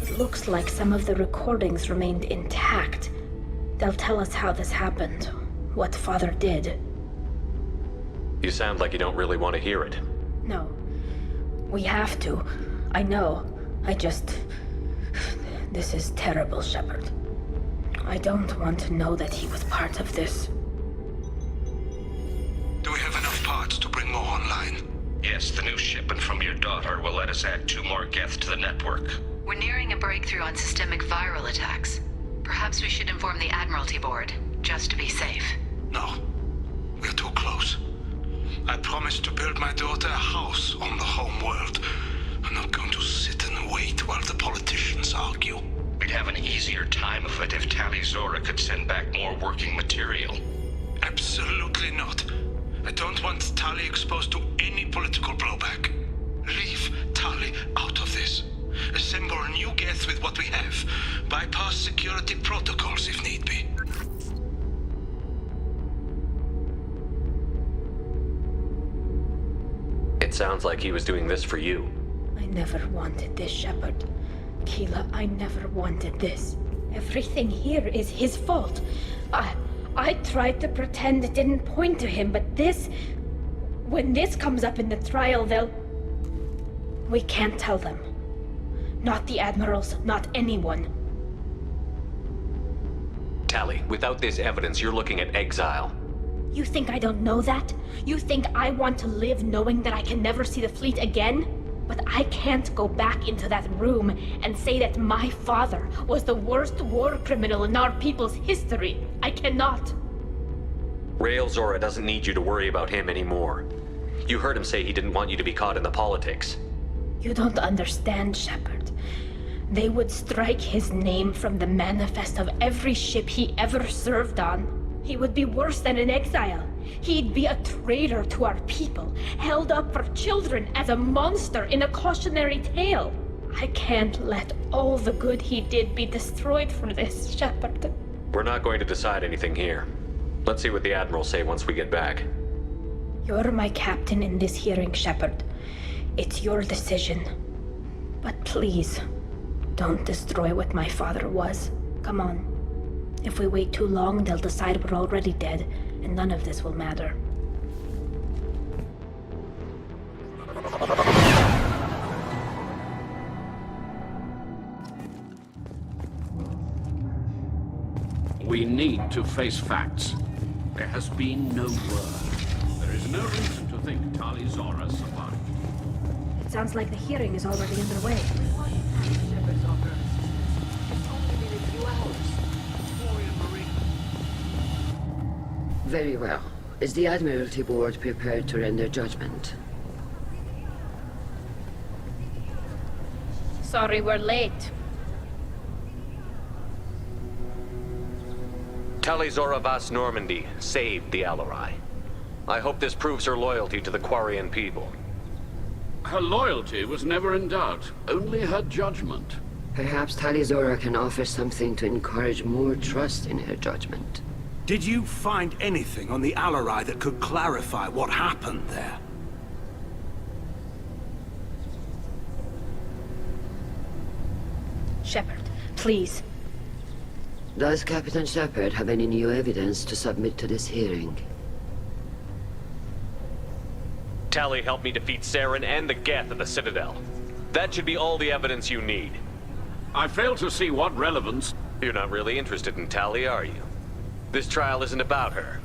It looks like some of the recordings remained intact. They'll tell us how this happened, what Father did. You sound like you don't really want to hear it. No. We have to. I know. This is terrible, Shepard. I don't want to know that he was part of this. Do we have enough parts to bring more online? Yes, the new shipment from your daughter will let us add 2 more Geth to the network. We're nearing a breakthrough on systemic viral attacks. Perhaps we should inform the Admiralty Board, just to be safe. No. We're too close. I promised to build my daughter a house on the home world. I'm not going to sit and wait while the politicians argue. We'd have an easier time of it if Tali Zora could send back more working material. Absolutely not. I don't want Tali exposed to any political blowback. Leave Tali out of this. Assemble new Geth with what we have. Bypass security protocols if need be. It sounds like he was doing this for you. I never wanted this, Shepard. Keela, I never wanted this. Everything here is his fault. I tried to pretend it didn't point to him, but this... When this comes up in the trial, they'll... We can't tell them. Not the Admirals, not anyone. Tali, without this evidence, you're looking at exile. You think I don't know that? You think I want to live knowing that I can never see the fleet again? But I can't go back into that room and say that my father was the worst war criminal in our people's history. I cannot. Rael Zora doesn't need you to worry about him anymore. You heard him say he didn't want you to be caught in the politics. You don't understand, Shepard. They would strike his name from the manifest of every ship he ever served on. He would be worse than an exile. He'd be a traitor to our people, held up for children as a monster in a cautionary tale. I can't let all the good he did be destroyed for this, Shepard. We're not going to decide anything here. Let's see what the Admirals say once we get back. You're my captain in this hearing, Shepard. It's your decision. But please, don't destroy what my father was. Come on. If we wait too long, they'll decide we're already dead, and none of this will matter. We need to face facts. There has been no word. There is no reason to think Tali Zora survived. It sounds like the hearing is already underway. Very well. Is the Admiralty Board prepared to render judgment? Sorry we're late. Tali Zora Vas Normandy saved the Alarai. I hope this proves her loyalty to the Quarian people. Her loyalty was never in doubt, only her judgment. Perhaps Tali Zora can offer something to encourage more trust in her judgment. Did you find anything on the Alarai that could clarify what happened there? Shepard, please. Does Captain Shepard have any new evidence to submit to this hearing? Tali helped me defeat Saren and the Geth at the Citadel. That should be all the evidence you need. I fail to see what relevance... You're not really interested in Tali, are you? This trial isn't about her.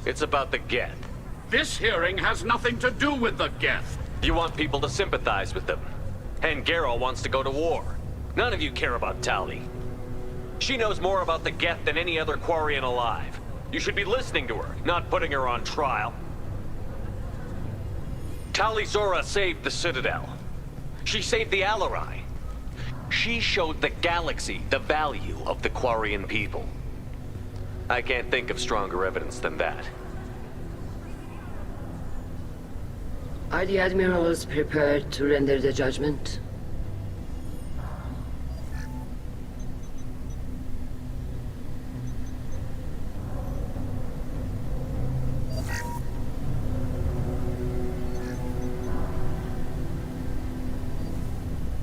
It's about the Geth. This hearing has nothing to do with the Geth. You want people to sympathize with them. And Garrus wants to go to war. None of you care about Tali. She knows more about the Geth than any other Quarian alive. You should be listening to her, not putting her on trial. Tali Zora saved the Citadel. She saved the Alarai. She showed the galaxy the value of the Quarian people. I can't think of stronger evidence than that. Are the admirals prepared to render the judgment?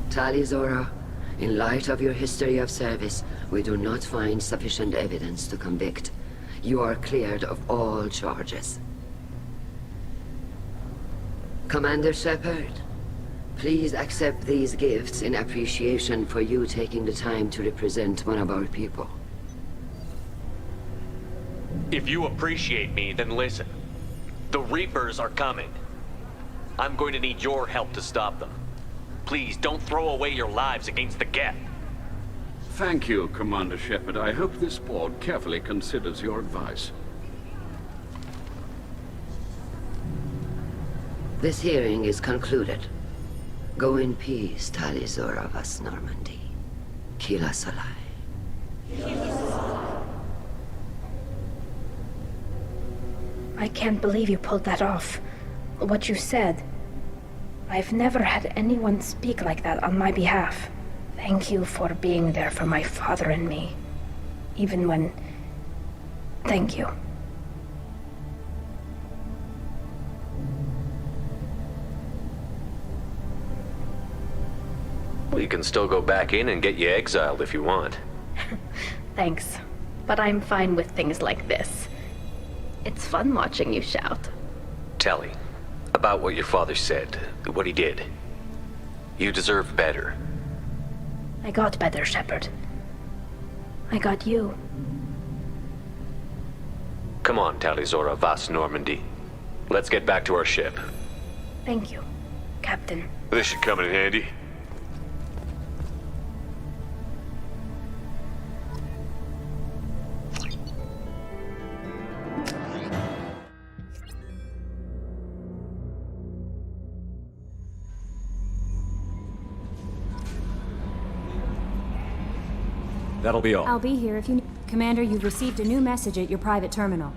Tali Zora, in light of your history of service, we do not find sufficient evidence to convict. You are cleared of all charges. Commander Shepard, please accept these gifts in appreciation for you taking the time to represent one of our people. If you appreciate me, then listen. The Reapers are coming. I'm going to need your help to stop them. Please, don't throw away your lives against the Geth. Thank you, Commander Shepard. I hope this board carefully considers your advice. This hearing is concluded. Go in peace, Tali Zora Vas Normandy. Kila Salai. I can't believe you pulled that off. What you said. I've never had anyone speak like that on my behalf. Thank you for being there for my father and me. Even when... Thank you. Well, you can still go back in and get you exiled if you want. Thanks. But I'm fine with things like this. It's fun watching you shout. Tali, about what your father said, what he did. You deserve better. I got better, Shepard. I got you. Come on, Tali Zora Vas Normandy. Let's get back to our ship. Thank you, Captain. This should come in handy. That'll be all. I'll be here if you need. Commander, you've received a new message at your private terminal.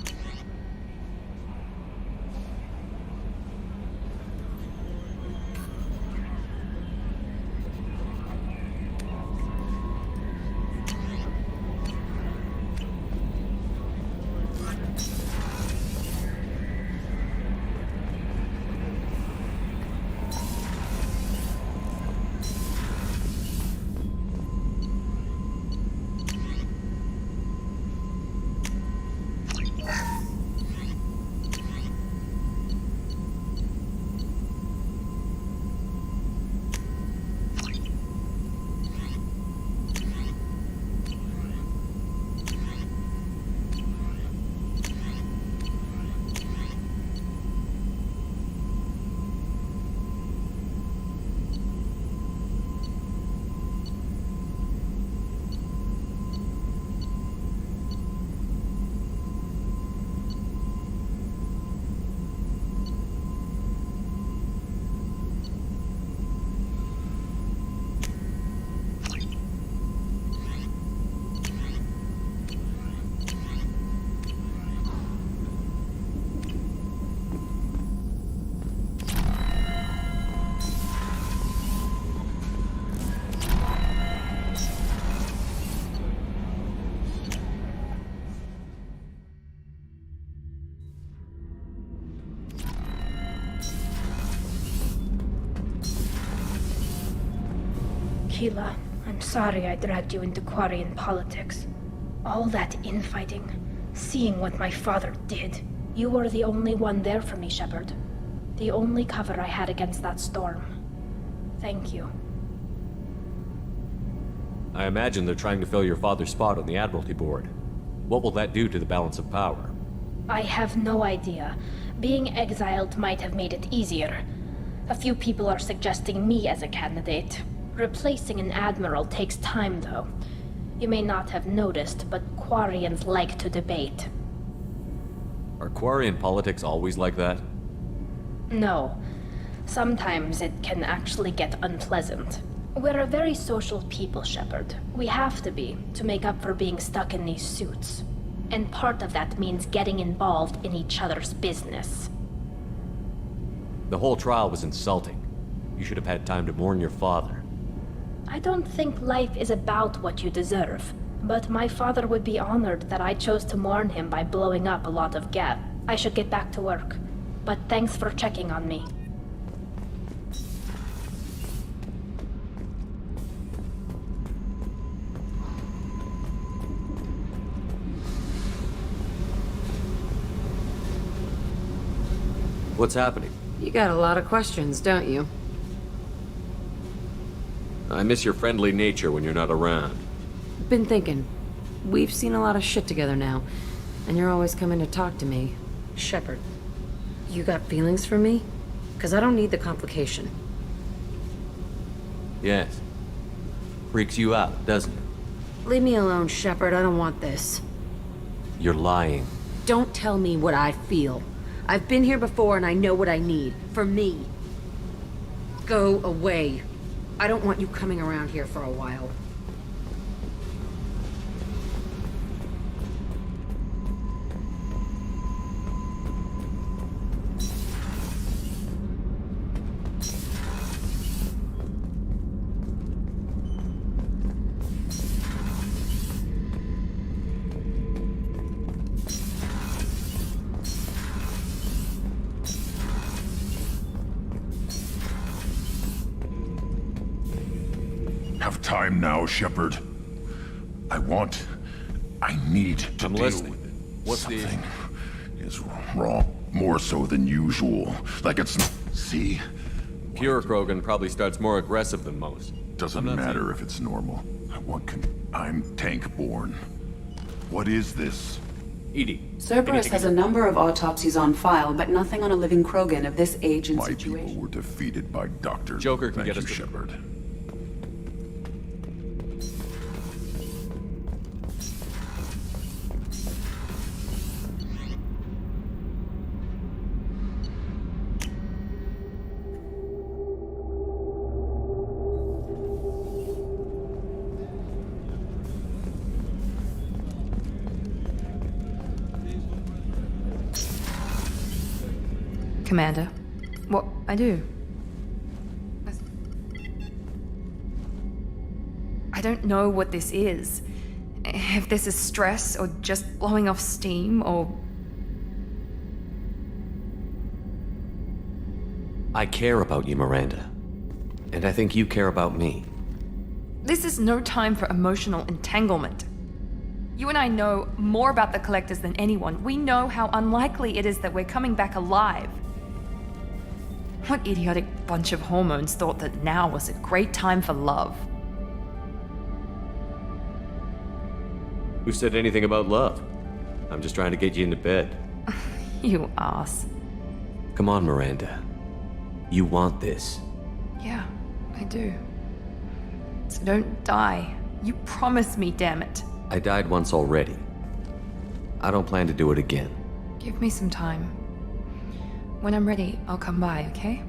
Tila, I'm sorry I dragged you into Quarian politics. All that infighting, seeing what my father did. You were the only one there for me, Shepard. The only cover I had against that storm. Thank you. I imagine they're trying to fill your father's spot on the Admiralty Board. What will that do to the balance of power? I have no idea. Being exiled might have made it easier. A few people are suggesting me as a candidate. Replacing an admiral takes time, though. You may not have noticed, but Quarians like to debate. Are Quarian politics always like that? No. Sometimes it can actually get unpleasant. We're a very social people, Shepard. We have to be, to make up for being stuck in these suits. And part of that means getting involved in each other's business. The whole trial was insulting. You should have had time to mourn your father. I don't think life is about what you deserve. But my father would be honored that I chose to mourn him by blowing up a lot of gas. I should get back to work. But thanks for checking on me. What's happening? You got a lot of questions, don't you? I miss your friendly nature when you're not around. Been thinking. We've seen a lot of shit together now, and you're always coming to talk to me. Shepard, you got feelings for me? 'Cause I don't need the complication. Yes. Freaks you out, doesn't it? Leave me alone, Shepard. I don't want this. You're lying. Don't tell me what I feel. I've been here before and I know what I need. For me. Go away. I don't want you coming around here for a while. Have time now, Shepard. I need to I'm deal listening. with it. What's Something is wrong. More so than usual. Like it's... See? Pure Krogan probably starts more aggressive than most. Doesn't matter if it's normal. I'm tank-born. What is this? Edie. Cerberus has a number of autopsies on file, but nothing on a living Krogan of this age and situation. My people were defeated by Dr. Joker can Thank get us you, to Shepard. Commander. What I do? I don't know what this is. If this is stress, or just blowing off steam, or... I care about you, Miranda. And I think you care about me. This is no time for emotional entanglement. You and I know more about the Collectors than anyone. We know how unlikely it is that we're coming back alive. What idiotic bunch of hormones thought that now was a great time for love? Who said anything about love? I'm just trying to get you into bed. You ass. Come on, Miranda. You want this. Yeah, I do. So don't die. You promised me, damn it. I died once already. I don't plan to do it again. Give me some time. When I'm ready, I'll come by, okay?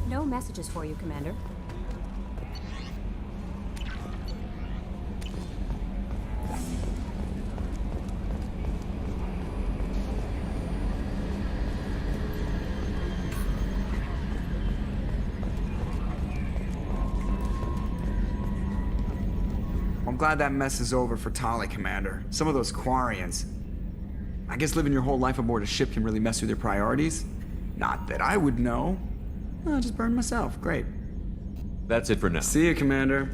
No messages for you, Commander. I'm glad that mess is over for Tali, Commander. Some of those Quarians. I guess living your whole life aboard a ship can really mess with your priorities. Not that I would know. I'll just burn myself. Great. That's it for now. See you, Commander.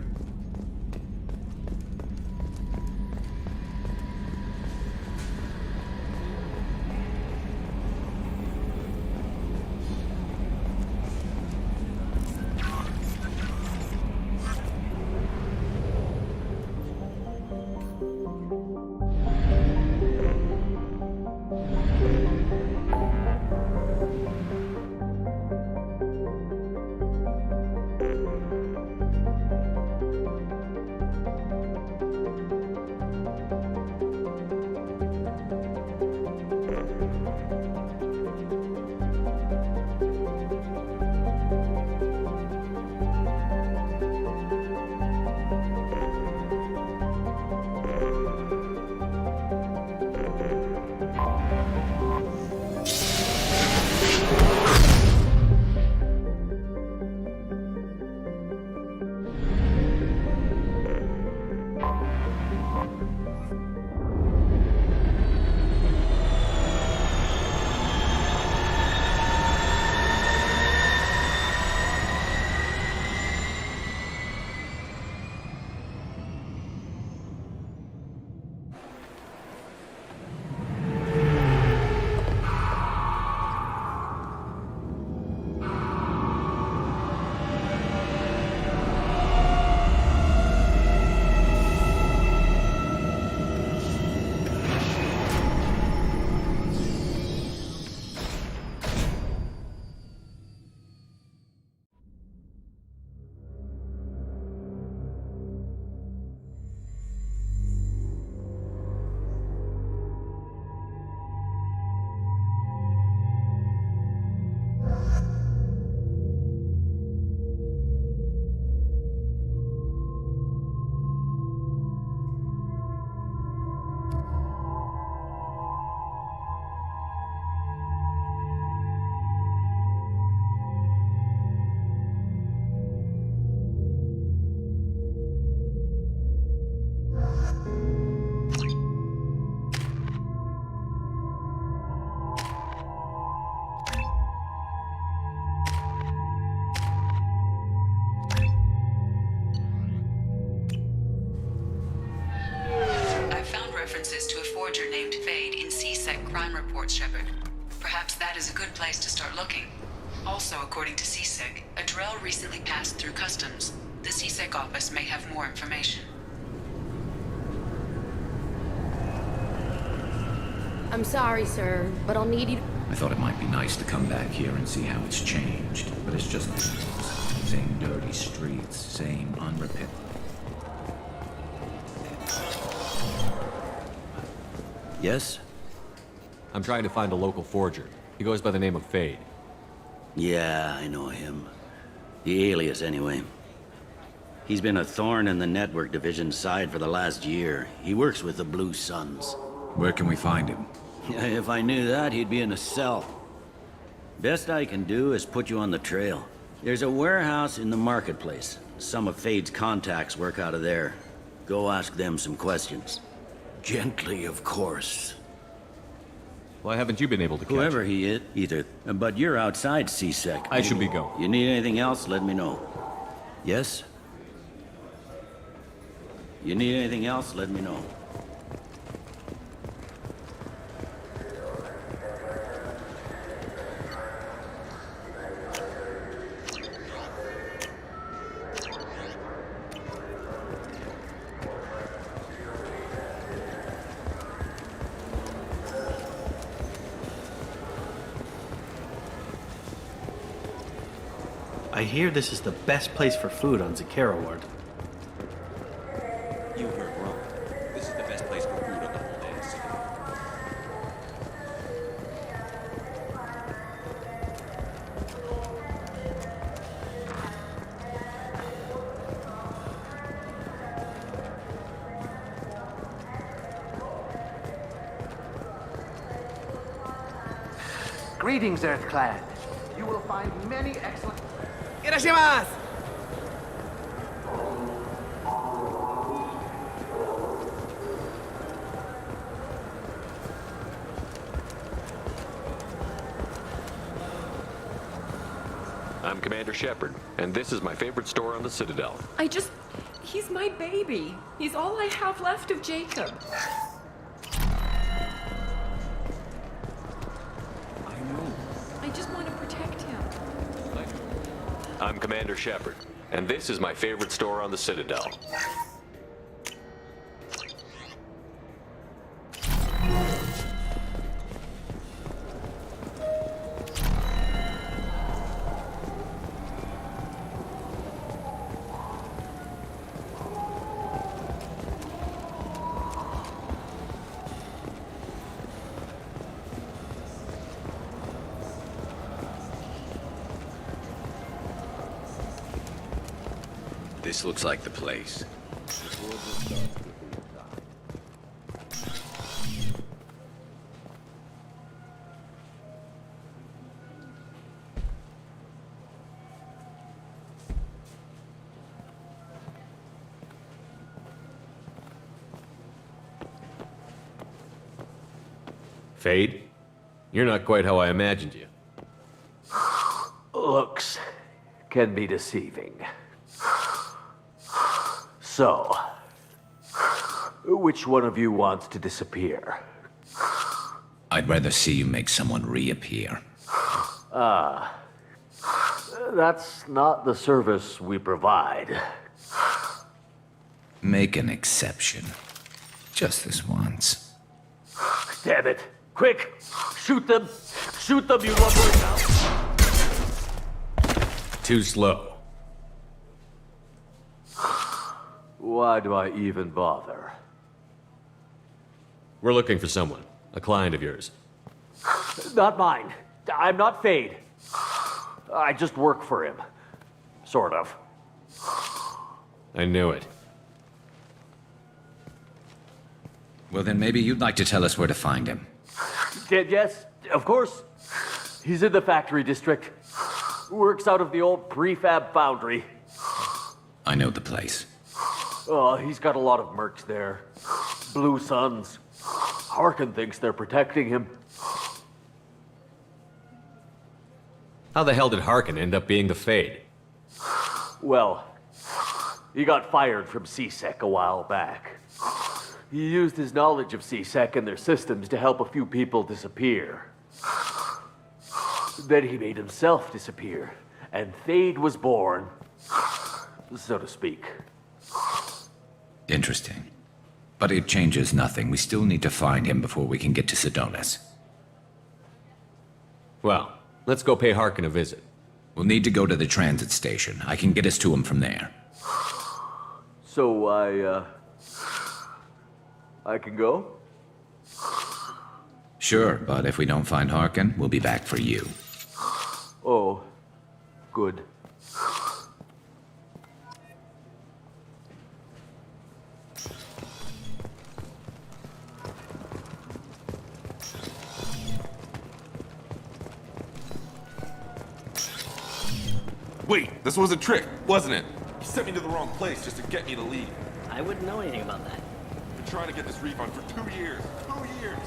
Shepard. Perhaps that is a good place to start looking. Also, according to CSEC, a Drell recently passed through customs. The CSEC office may have more information. I'm sorry, sir, but I'll need you to... I thought it might be nice to come back here and see how it's changed, but it's just same dirty streets, same unrepentant. Yes? I'm trying to find a local forger. He goes by the name of Fade. Yeah, I know him. The alias, anyway. He's been a thorn in the network division's side for the last year. He works with the Blue Suns. Where can we find him? If I knew that, he'd be in a cell. Best I can do is put you on the trail. There's a warehouse in the marketplace. Some of Fade's contacts work out of there. Go ask them some questions. Gently, of course. Why haven't you been able to catch Whoever him? he is, either. But you're outside CSEC. I should be going. You need anything else, let me know. Yes? You need anything else, let me know. I hear this is the best place for food on Zakera Ward. You heard wrong. This is the best place for food on the whole dance. Greetings, Earthclad. You will find many excellent... I'm Commander Shepard, and this is my favorite store on the Citadel. He's my baby. He's all I have left of Jacob. I know. I just want to protect him. I'm Commander Shepard, and this is my favorite store on the Citadel. This looks like the place. Fade? You're not quite how I imagined you. Looks can be deceiving. So, which one of you wants to disappear? I'd rather see you make someone reappear. That's not the service we provide. Make an exception. Just this once. Damn it! Quick! Shoot them! Shoot them, you lumbering now! Too slow. Why do I even bother? We're looking for someone. A client of yours. Not mine. I'm not Fade. I just work for him. Sort of. I knew it. Well, then maybe you'd like to tell us where to find him. Yes, of course. He's in the factory district. Works out of the old prefab foundry. I know the place. Oh, he's got a lot of mercs there. Blue Suns. Harkin thinks they're protecting him. How the hell did Harkin end up being the Fade? Well, he got fired from CSEC a while back. He used his knowledge of CSEC and their systems to help a few people disappear. Then he made himself disappear, and Fade was born, so to speak. Interesting. But it changes nothing. We still need to find him before we can get to Sedonis. Well, let's go pay Harkin a visit. We'll need to go to the transit station. I can get us to him from there. So I can go? Sure, but if we don't find Harkin, we'll be back for you. Oh, good. Wait, this was a trick, wasn't it? You sent me to the wrong place just to get me to leave. I wouldn't know anything about that. I've been trying to get this refund for 2 years. 2 years!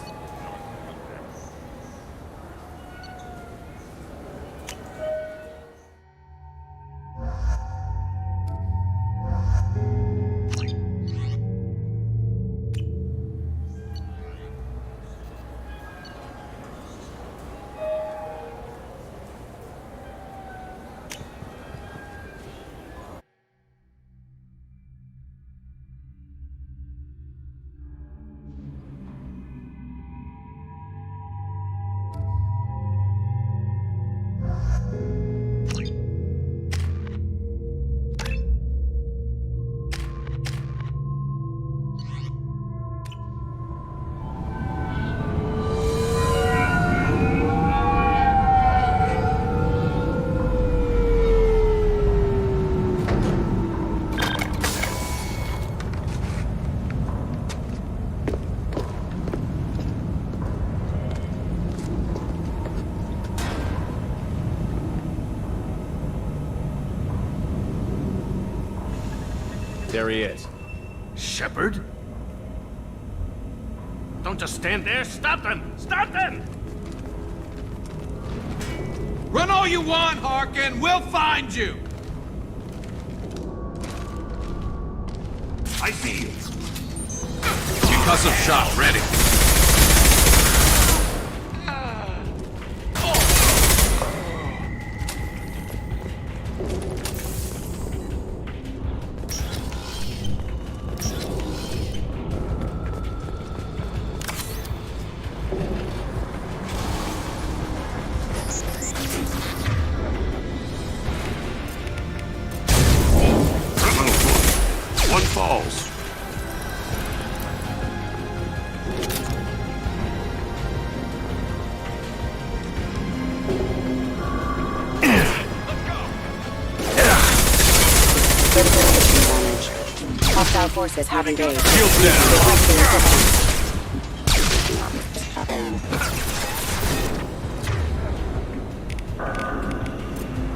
There he is. Shepard? Don't just stand there. Stop them! Stop them! Run all you want, Harkin! We'll find you! I see you. Concussive shot ready. One falls. Hostile forces have engaged. Shields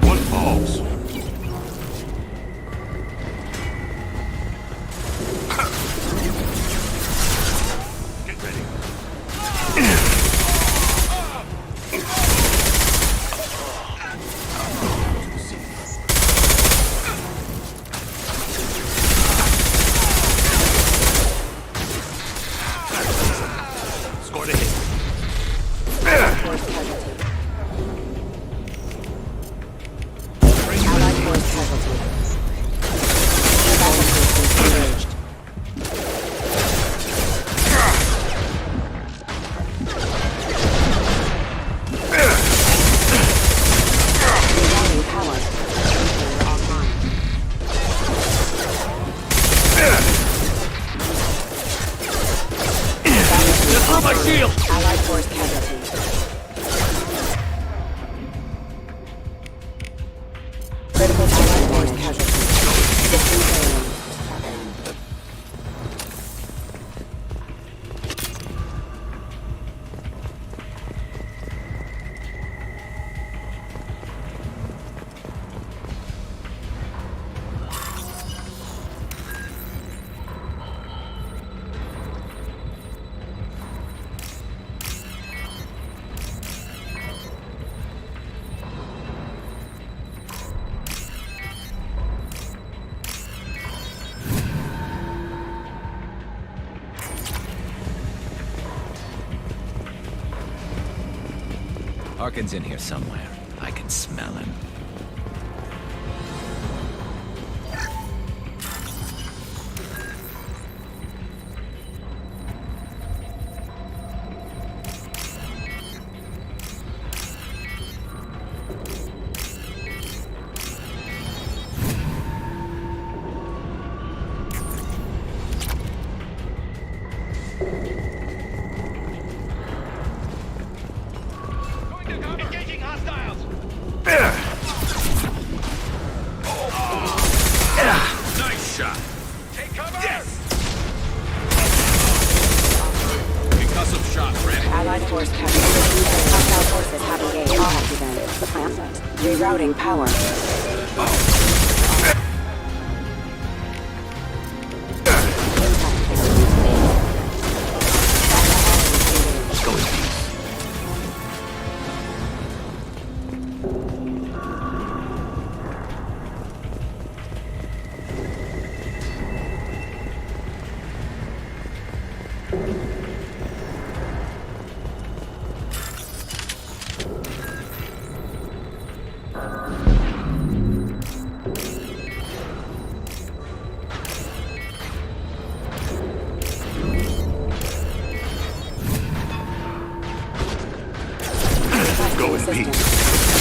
One falls. Get ready. Scored a hit. Allied force casualty. Battlefield engaged. Regaining power. Online. Just throw my shield! Allied force casualty. Critical allied force casualty. System failing. Harkin's in here somewhere. I can smell him. Engaging hostiles! Nice shot. Take cover! Yes! Concussive shot ready. Allied force casualty. Hostile forces have engaged. All activated. The plant. Rerouting power. Go in peace. Go in peace.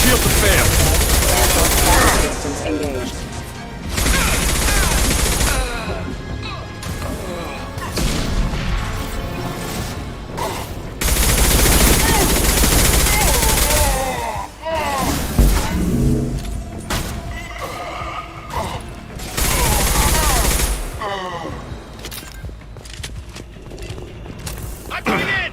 Shield to fail. Air force battle systems engaged. I'm coming in!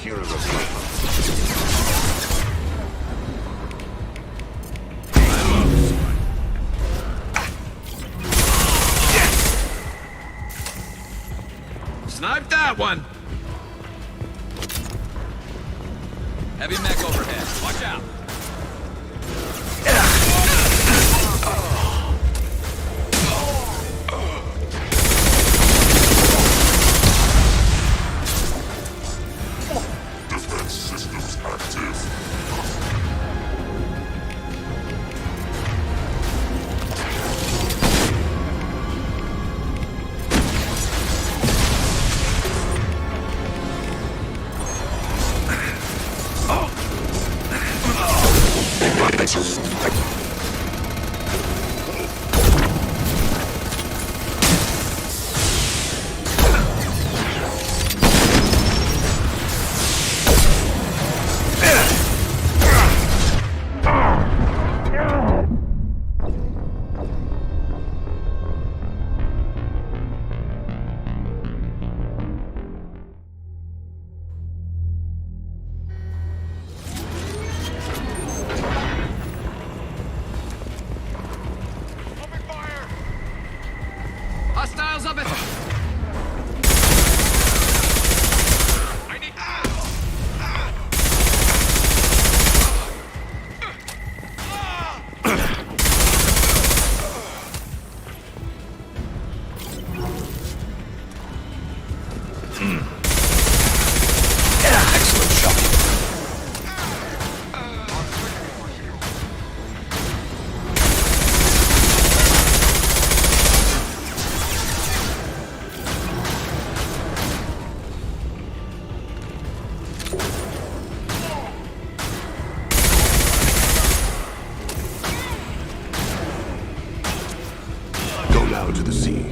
Here are those weapons. Snipe that one! Heavy mech overhead. Watch out! Defense systems active. Hostiles up ahead! Excellent shot. Go now to the sea.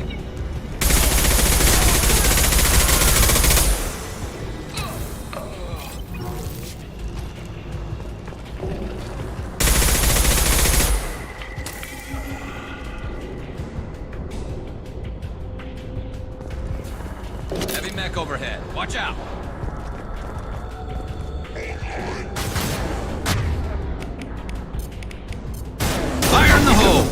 Heavy mech overhead. Watch out! Fire in the hole!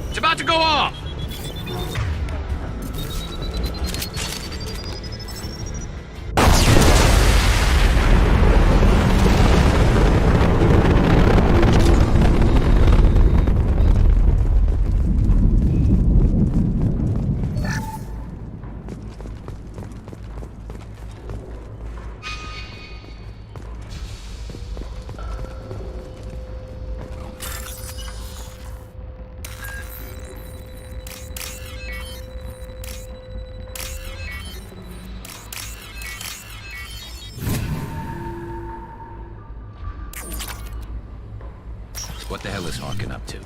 It's about to go off! What the hell is Harkin up to?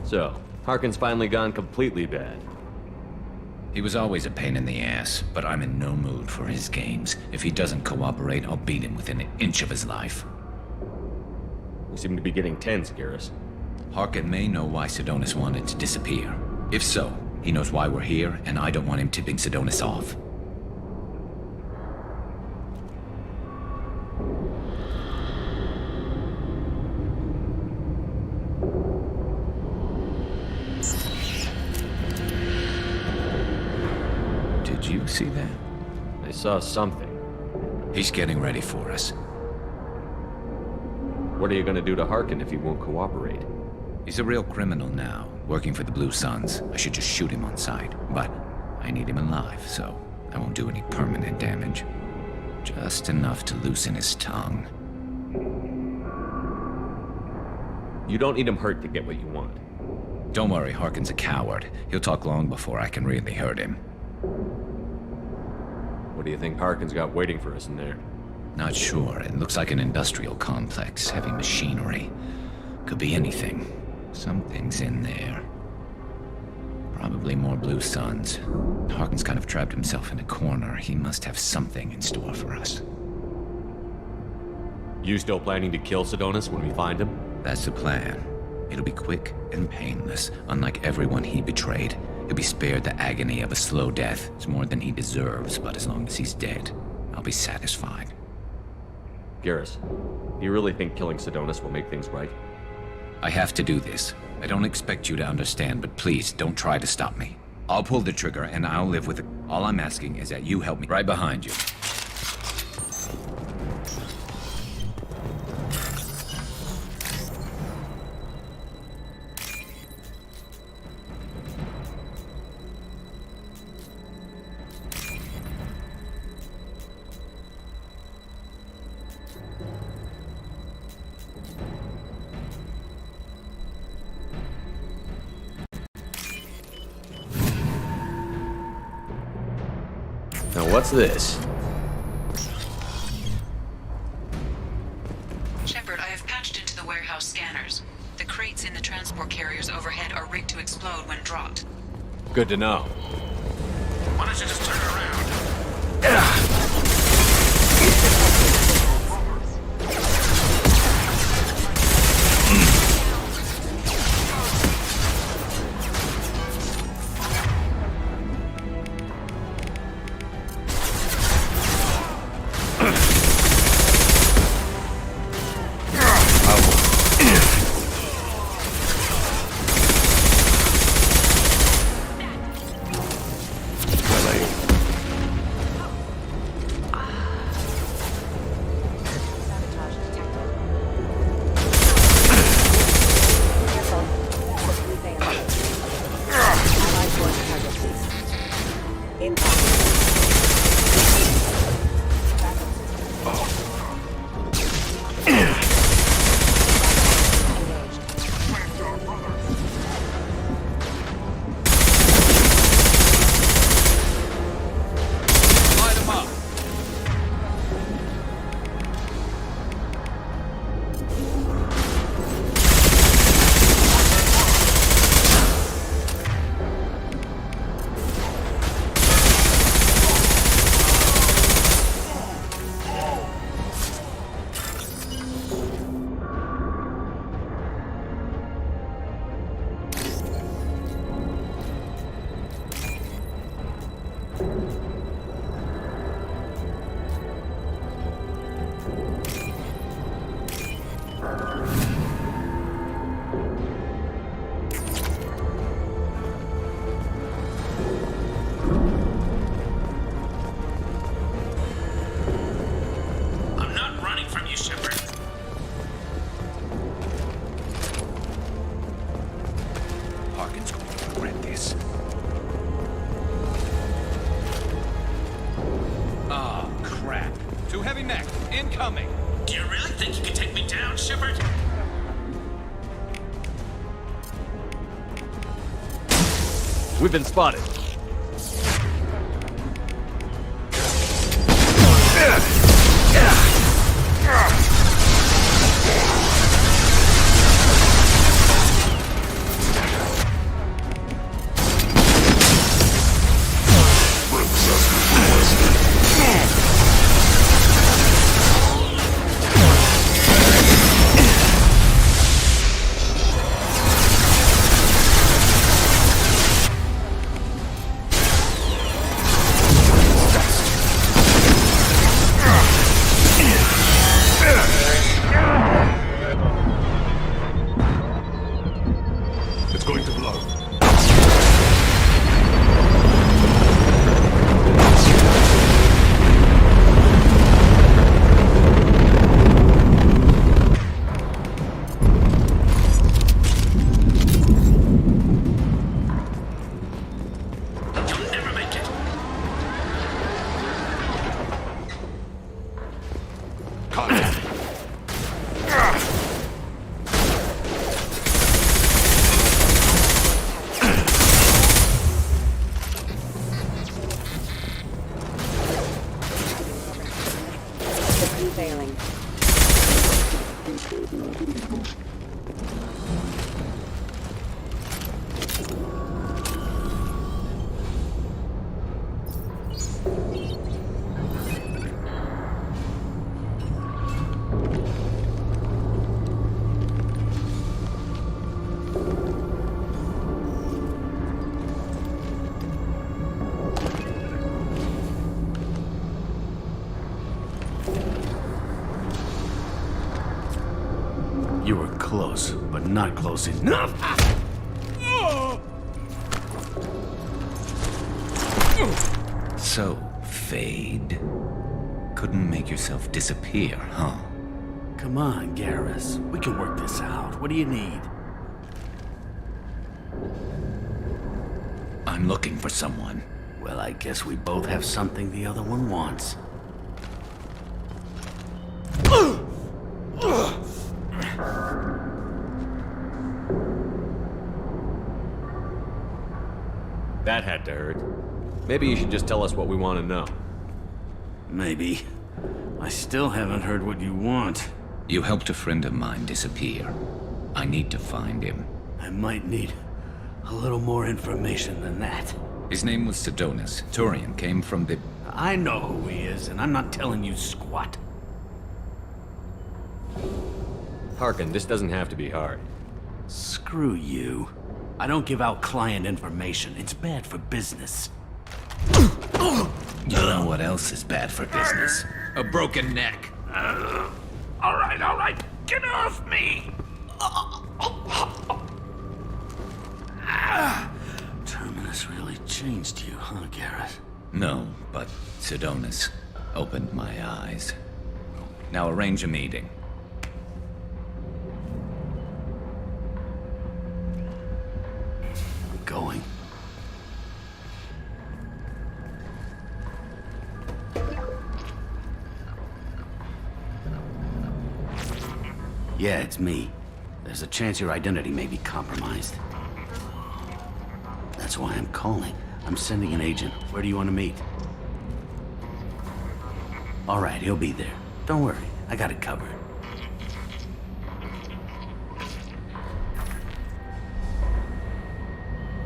So, Harkin's finally gone completely bad. He was always a pain in the ass, but I'm in no mood for his games. If he doesn't cooperate, I'll beat him within an inch of his life. You seem to be getting tense, Garrus. Harkin may know why Sidonis wanted to disappear. If so, He knows why we're here, and I don't want him tipping Sidonis off. Did you see that? I saw something. He's getting ready for us. What are you gonna do to Harkin if he won't cooperate? He's a real criminal now, working for the Blue Suns. I should just shoot him on sight, but I need him alive, so I won't do any permanent damage. Just enough to loosen his tongue. You don't need him hurt to get what you want. Don't worry, Harkin's a coward. He'll talk long before I can really hurt him. What do you think Harkin's got waiting for us in there? Not sure. It looks like an industrial complex, heavy machinery. Could be anything. Something's in there. Probably more Blue Suns. Harkin's kind of trapped himself in a corner. He must have something in store for us. You still planning to kill Sidonis when we find him? That's the plan. It'll be quick and painless, unlike everyone he betrayed. He'll be spared the agony of a slow death. It's more than he deserves, but as long as he's dead, I'll be satisfied. Garrus, do you really think killing Sidonis will make things right? I have to do this. I don't expect you to understand, but please, don't try to stop me. I'll pull the trigger, and I'll live with it. All I'm asking is that you help me. Right behind you. Now what's this? Shepard, I have patched into the warehouse scanners. The crates in the transport carriers overhead are rigged to explode when dropped. Good to know. Why don't you just turn around? Incoming! Do you really think you can take me down, Shepard? We've been spotted. failing. You were close, but not close enough. So, Fade. Couldn't make yourself disappear, huh? Come on, Garrus. We can work this out. What do you need? I'm looking for someone. Well, I guess we both have something the other one wants. That had to hurt. Maybe you should just tell us what we want to know. Maybe. I still haven't heard what you want. You helped a friend of mine disappear. I need to find him. I might need a little more information than that. His name was Sidonus. Turian came from the... I know who he is, and I'm not telling you squat. Harkin, this doesn't have to be hard. Screw you. I don't give out client information. It's bad for business. You know what else is bad for business? A broken neck. All right. Get off me! Terminus really changed you, huh, Garrett? No, but Sidonus opened my eyes. Now arrange a meeting. I'm going. Yeah, it's me. There's a chance your identity may be compromised. That's why I'm calling. I'm sending an agent. Where do you want to meet? All right, he'll be there. Don't worry, I got it covered.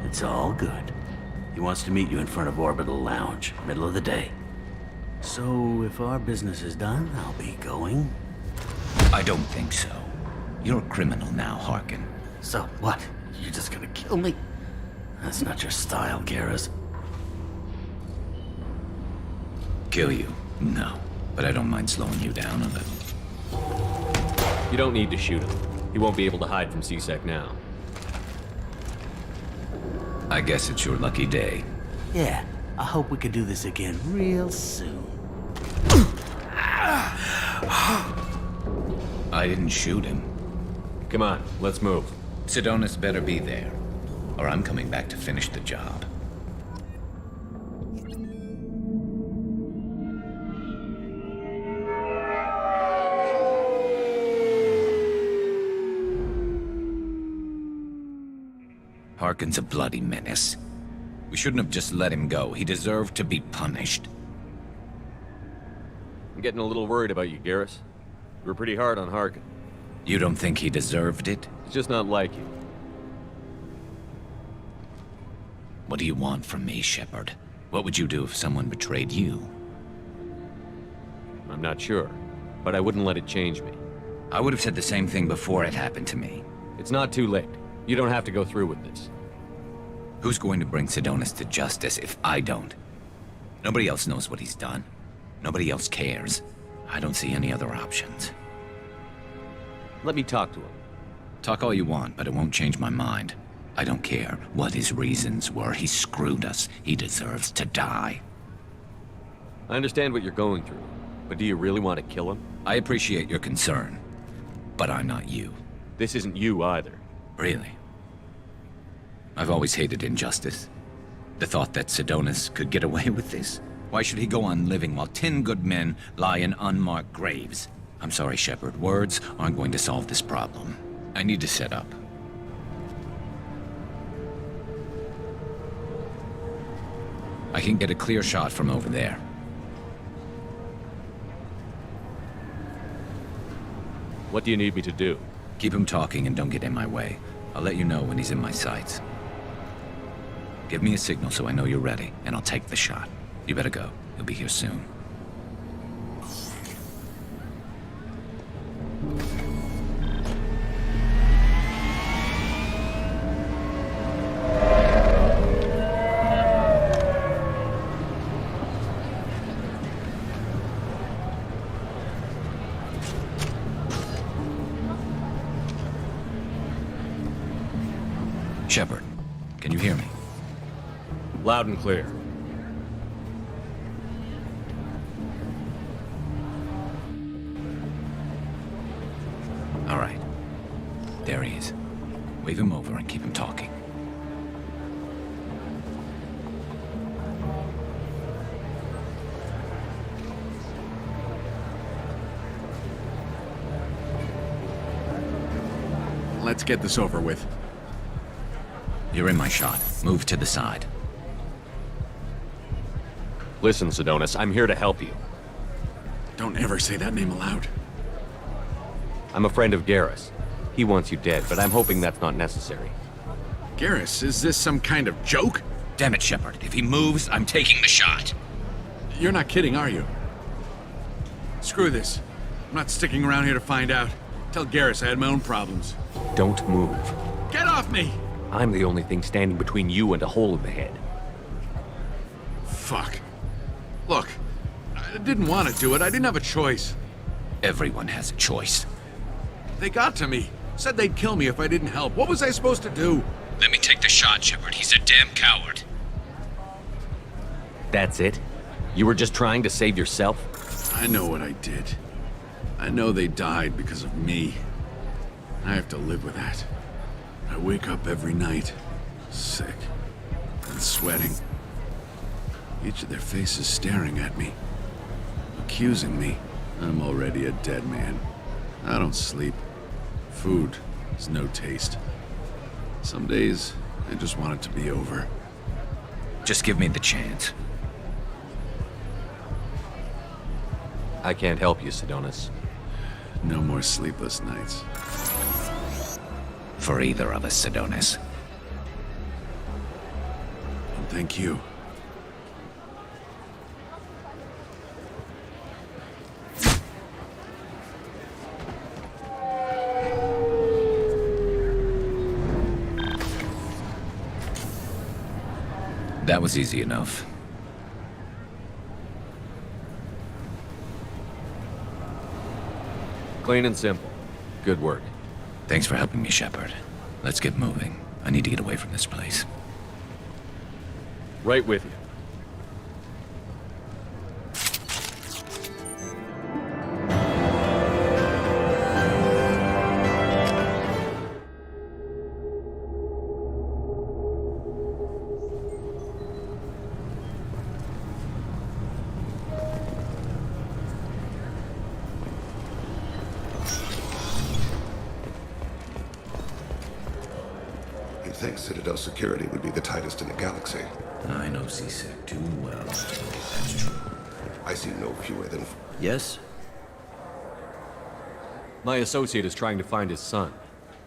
It's all good. He wants to meet you in front of Orbital Lounge, middle of the day. So, if our business is done, I'll be going. I don't think so. You're a criminal now, Harkin. So, what? You're just gonna kill me? That's not your style, Garrus. Kill you? No. But I don't mind slowing you down a little. You don't need to shoot him. He won't be able to hide from C-Sec now. I guess it's your lucky day. Yeah, I hope we can do this again real soon. I didn't shoot him. Come on, let's move. Sidonus better be there, or I'm coming back to finish the job. Harkin's a bloody menace. We shouldn't have just let him go. He deserved to be punished. I'm getting a little worried about you, Garrus. You were pretty hard on Harkin. You don't think he deserved it? He's just not like you. What do you want from me, Shepard? What would you do if someone betrayed you? I'm not sure, but I wouldn't let it change me. I would have said the same thing before it happened to me. It's not too late. You don't have to go through with this. Who's going to bring Sidonus to justice if I don't? Nobody else knows what he's done. Nobody else cares. I don't see any other options. Let me talk to him. Talk all you want, but it won't change my mind. I don't care what his reasons were. He screwed us. He deserves to die. I understand what you're going through, but do you really want to kill him? I appreciate your concern, but I'm not you. This isn't you either. Really? I've always hated injustice. The thought that Sidonus could get away with this? Why should he go on living while 10 good men lie in unmarked graves? I'm sorry, Shepard. Words aren't going to solve this problem. I need to set up. I can get a clear shot from over there. What do you need me to do? Keep him talking and don't get in my way. I'll let you know when he's in my sights. Give me a signal so I know you're ready, and I'll take the shot. You better go. He'll be here soon. Shepard, can you hear me? Loud and clear. All right. There he is. Wave him over and keep him talking. Let's get this over with. You're in my shot. Move to the side. Listen, Sidonis, I'm here to help you. Don't ever say that name aloud. I'm a friend of Garrus. He wants you dead, but I'm hoping that's not necessary. Garrus, is this some kind of joke? Damn it, Shepard. If he moves, I'm taking the shot. You're not kidding, are you? Screw this. I'm not sticking around here to find out. Tell Garrus I had my own problems. Don't move. Get off me! I'm the only thing standing between you and a hole in the head. Fuck. Look, I didn't want to do it. I didn't have a choice. Everyone has a choice. They got to me. Said they'd kill me if I didn't help. What was I supposed to do? Let me take the shot, Shepard. He's a damn coward. That's it? You were just trying to save yourself? I know what I did. I know they died because of me. I have to live with that. I wake up every night, sick and sweating. Each of their faces staring at me, accusing me. I'm already a dead man. I don't sleep. Food has no taste. Some days, I just want it to be over. Just give me the chance. I can't help you, Sidonis. No more sleepless nights. For either of us, Sidonis. And thank you. That was easy enough. Clean and simple. Good work. Thanks for helping me, Shepard. Let's get moving. I need to get away from this place. Right with you. Citadel security would be the tightest in the galaxy. I know C-Sec too well. That's true. I see no fewer than... Yes? My associate is trying to find his son.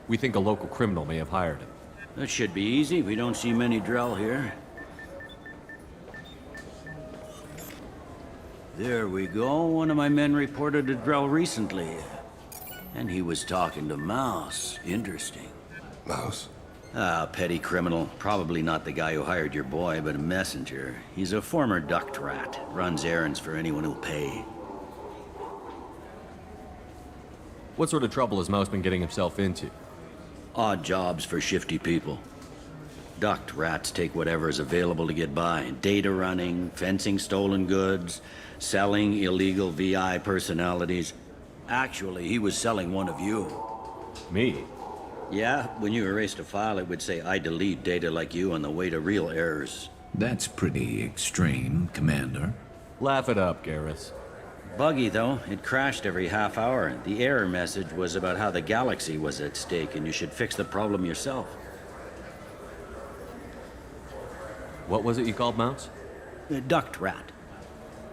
We think a local criminal may have hired him. That should be easy. We don't see many Drell here. There we go. One of my men reported a Drell recently. And he was talking to Mouse. Interesting. Mouse? Ah, petty criminal. Probably not the guy who hired your boy, but a messenger. He's a former duct rat. Runs errands for anyone who'll pay. What sort of trouble has Mouse been getting himself into? Odd jobs for shifty people. Duct rats take whatever is available to get by. Data running, fencing stolen goods, selling illegal VI personalities. Actually, he was selling one of you. Me? Yeah, when you erased a file, it would say, I delete data like you on the way to real errors. That's pretty extreme, Commander. Laugh it up, Garrus. Buggy, though. It crashed every half hour. The error message was about how the galaxy was at stake, and you should fix the problem yourself. What was it you called Mouse? A duct rat.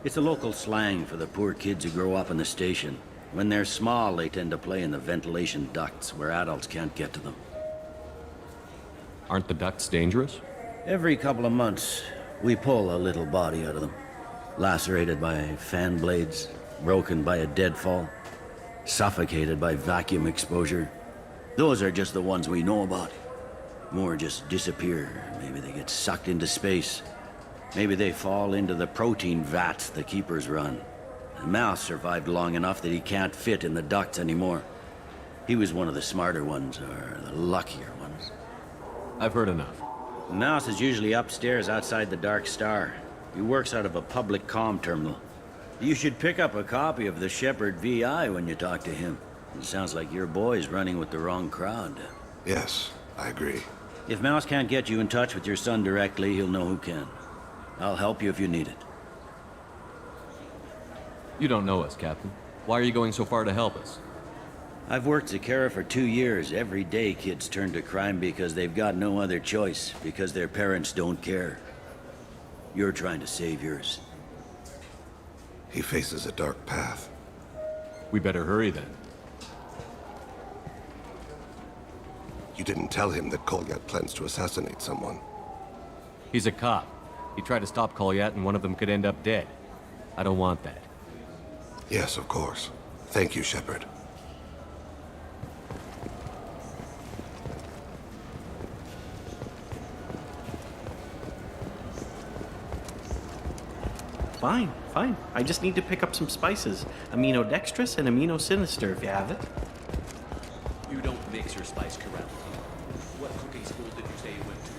It's a local slang for the poor kids who grow up in the station. When they're small, they tend to play in the ventilation ducts where adults can't get to them. Aren't the ducts dangerous? Every couple of months, we pull a little body out of them. Lacerated by fan blades, broken by a deadfall, suffocated by vacuum exposure. Those are just the ones we know about. More just disappear. Maybe they get sucked into space. Maybe they fall into the protein vats the keepers run. The mouse survived long enough that he can't fit in the ducts anymore. He was one of the smarter ones, or the luckier ones. I've heard enough. The mouse is usually upstairs outside the Dark Star. He works out of a public comm terminal. You should pick up a copy of the Shepherd VI when you talk to him. It sounds like your boy's running with the wrong crowd. Yes, I agree. If Mouse can't get you in touch with your son directly, he'll know who can. I'll help you if you need it. You don't know us, Captain. Why are you going so far to help us? I've worked Zakara for 2 years. Every day kids turn to crime because they've got no other choice, because their parents don't care. You're trying to save yours. He faces a dark path. We better hurry then. You didn't tell him that Kolyat plans to assassinate someone. He's a cop. He tried to stop Kolyat and one of them could end up dead. I don't want that. Yes, of course. Thank you, Shepherd. Fine, fine. I just need to pick up some spices. Aminodextrous and aminosinister, if you have it. You don't mix your spice correctly. What cooking school did you say you went to?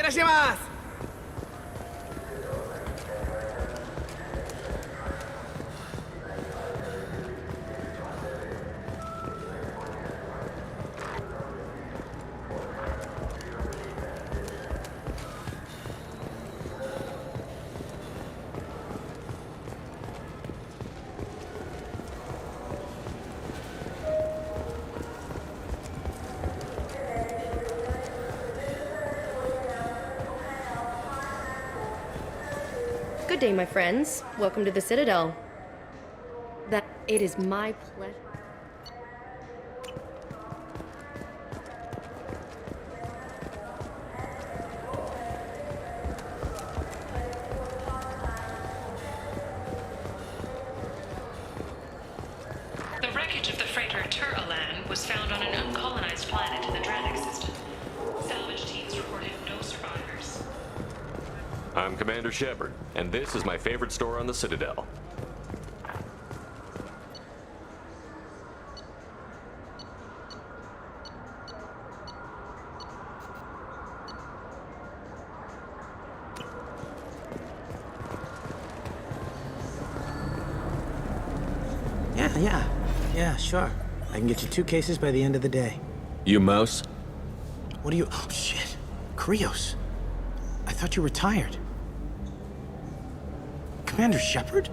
¡Gracias! Good day, my friends. Welcome to the Citadel. It is my pleasure. The wreckage of the freighter Tur-Alan was found on an uncolonized planet in the Dranic system. Salvage teams reported no survivors. I'm Commander Shepard, and this is my favorite store on the Citadel. Yeah, sure. I can get you 2 cases by the end of the day. You mouse? What are you... Oh, shit. Krios. I thought you retired. Commander Shepard?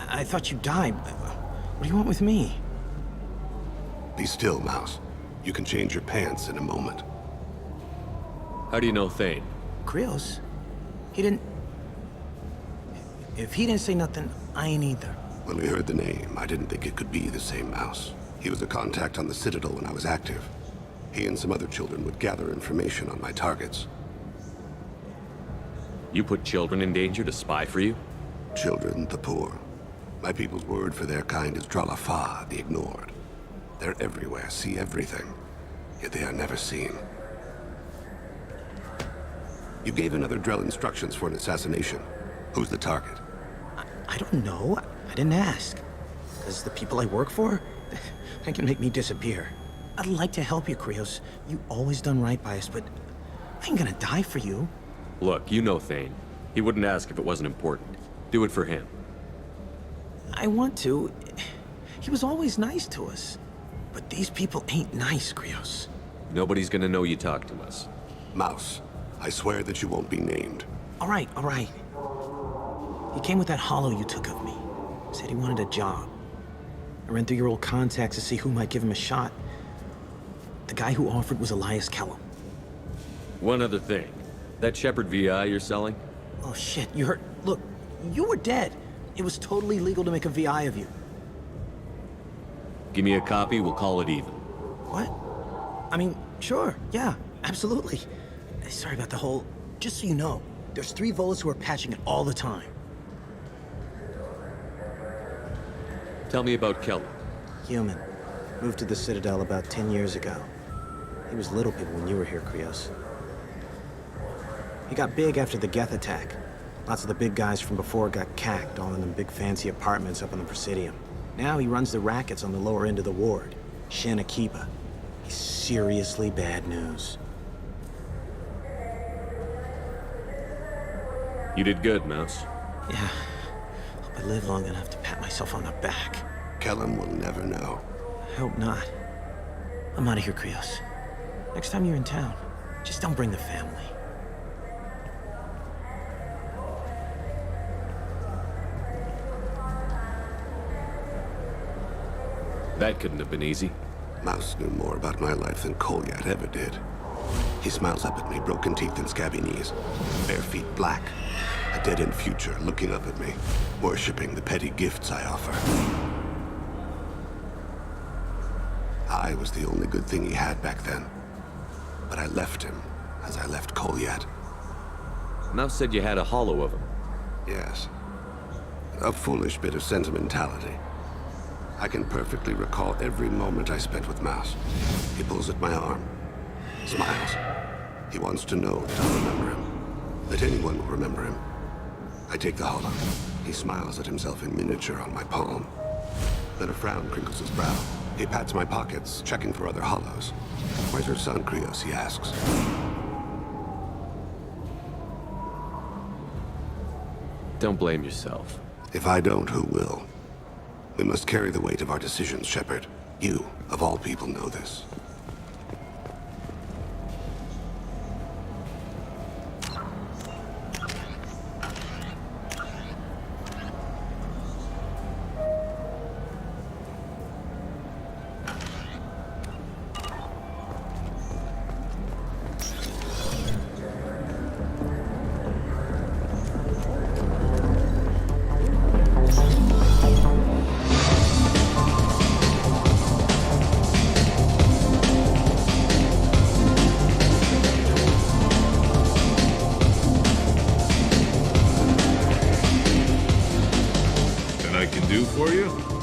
I thought you died. What do you want with me? Be still, Mouse. You can change your pants in a moment. How do you know Thain? Krios? He didn't... If he didn't say nothing, I ain't either. When we heard the name, I didn't think it could be the same Mouse. He was a contact on the Citadel when I was active. He and some other children would gather information on my targets. You put children in danger to spy for you? Children, the poor. My people's word for their kind is Dralafa, the ignored. They're everywhere, see everything, yet they are never seen. You gave another Drell instructions for an assassination. Who's the target? I don't know. I didn't ask. Because the people I work for, they can make me disappear. I'd like to help you, Krios. You always done right by us, but I ain't gonna die for you. Look, you know Thain. He wouldn't ask if it wasn't important. Do it for him. I want to. He was always nice to us. But these people ain't nice, Krios. Nobody's gonna know you talk to us. Mouse, I swear that you won't be named. All right. He came with that hollow you took of me. Said he wanted a job. I ran through your old contacts to see who might give him a shot. The guy who offered was Elias Kellum. One other thing. That Shepherd VI you're selling? Oh shit, you heard? Look, you were dead. It was totally legal to make a VI of you. Give me a copy, we'll call it even. What? I mean, sure, yeah, absolutely. Sorry about the whole... Just so you know, there's 3 Volus who are patching it all the time. Tell me about Kellum. Human. Moved to the Citadel about 10 years ago. He was little people when you were here, Krios. He got big after the Geth attack. Lots of the big guys from before got cacked, all in them big fancy apartments up on the Presidium. Now he runs the rackets on the lower end of the ward. Shin Akiba. He's seriously bad news. You did good, Mouse. Yeah. Hope I live long enough to pat myself on the back. Kellum will never know. I hope not. I'm out of here, Krios. Next time you're in town, just don't bring the family. That couldn't have been easy. Mouse knew more about my life than Kolyat ever did. He smiles up at me, broken teeth and scabby knees. Bare feet black. A dead-end future looking up at me, worshipping the petty gifts I offer. I was the only good thing he had back then. But I left him, as I left Kolyat. Mouse said you had a hollow of him. Yes. A foolish bit of sentimentality. I can perfectly recall every moment I spent with Mouse. He pulls at my arm, smiles. He wants to know that I'll remember him, that anyone will remember him. I take the hollow. He smiles at himself in miniature on my palm. Then a frown crinkles his brow. He pats my pockets, checking for other hollows. Where's your son, Krios? He asks. Don't blame yourself. If I don't, who will? We must carry the weight of our decisions, Shepard. You, of all people, know this.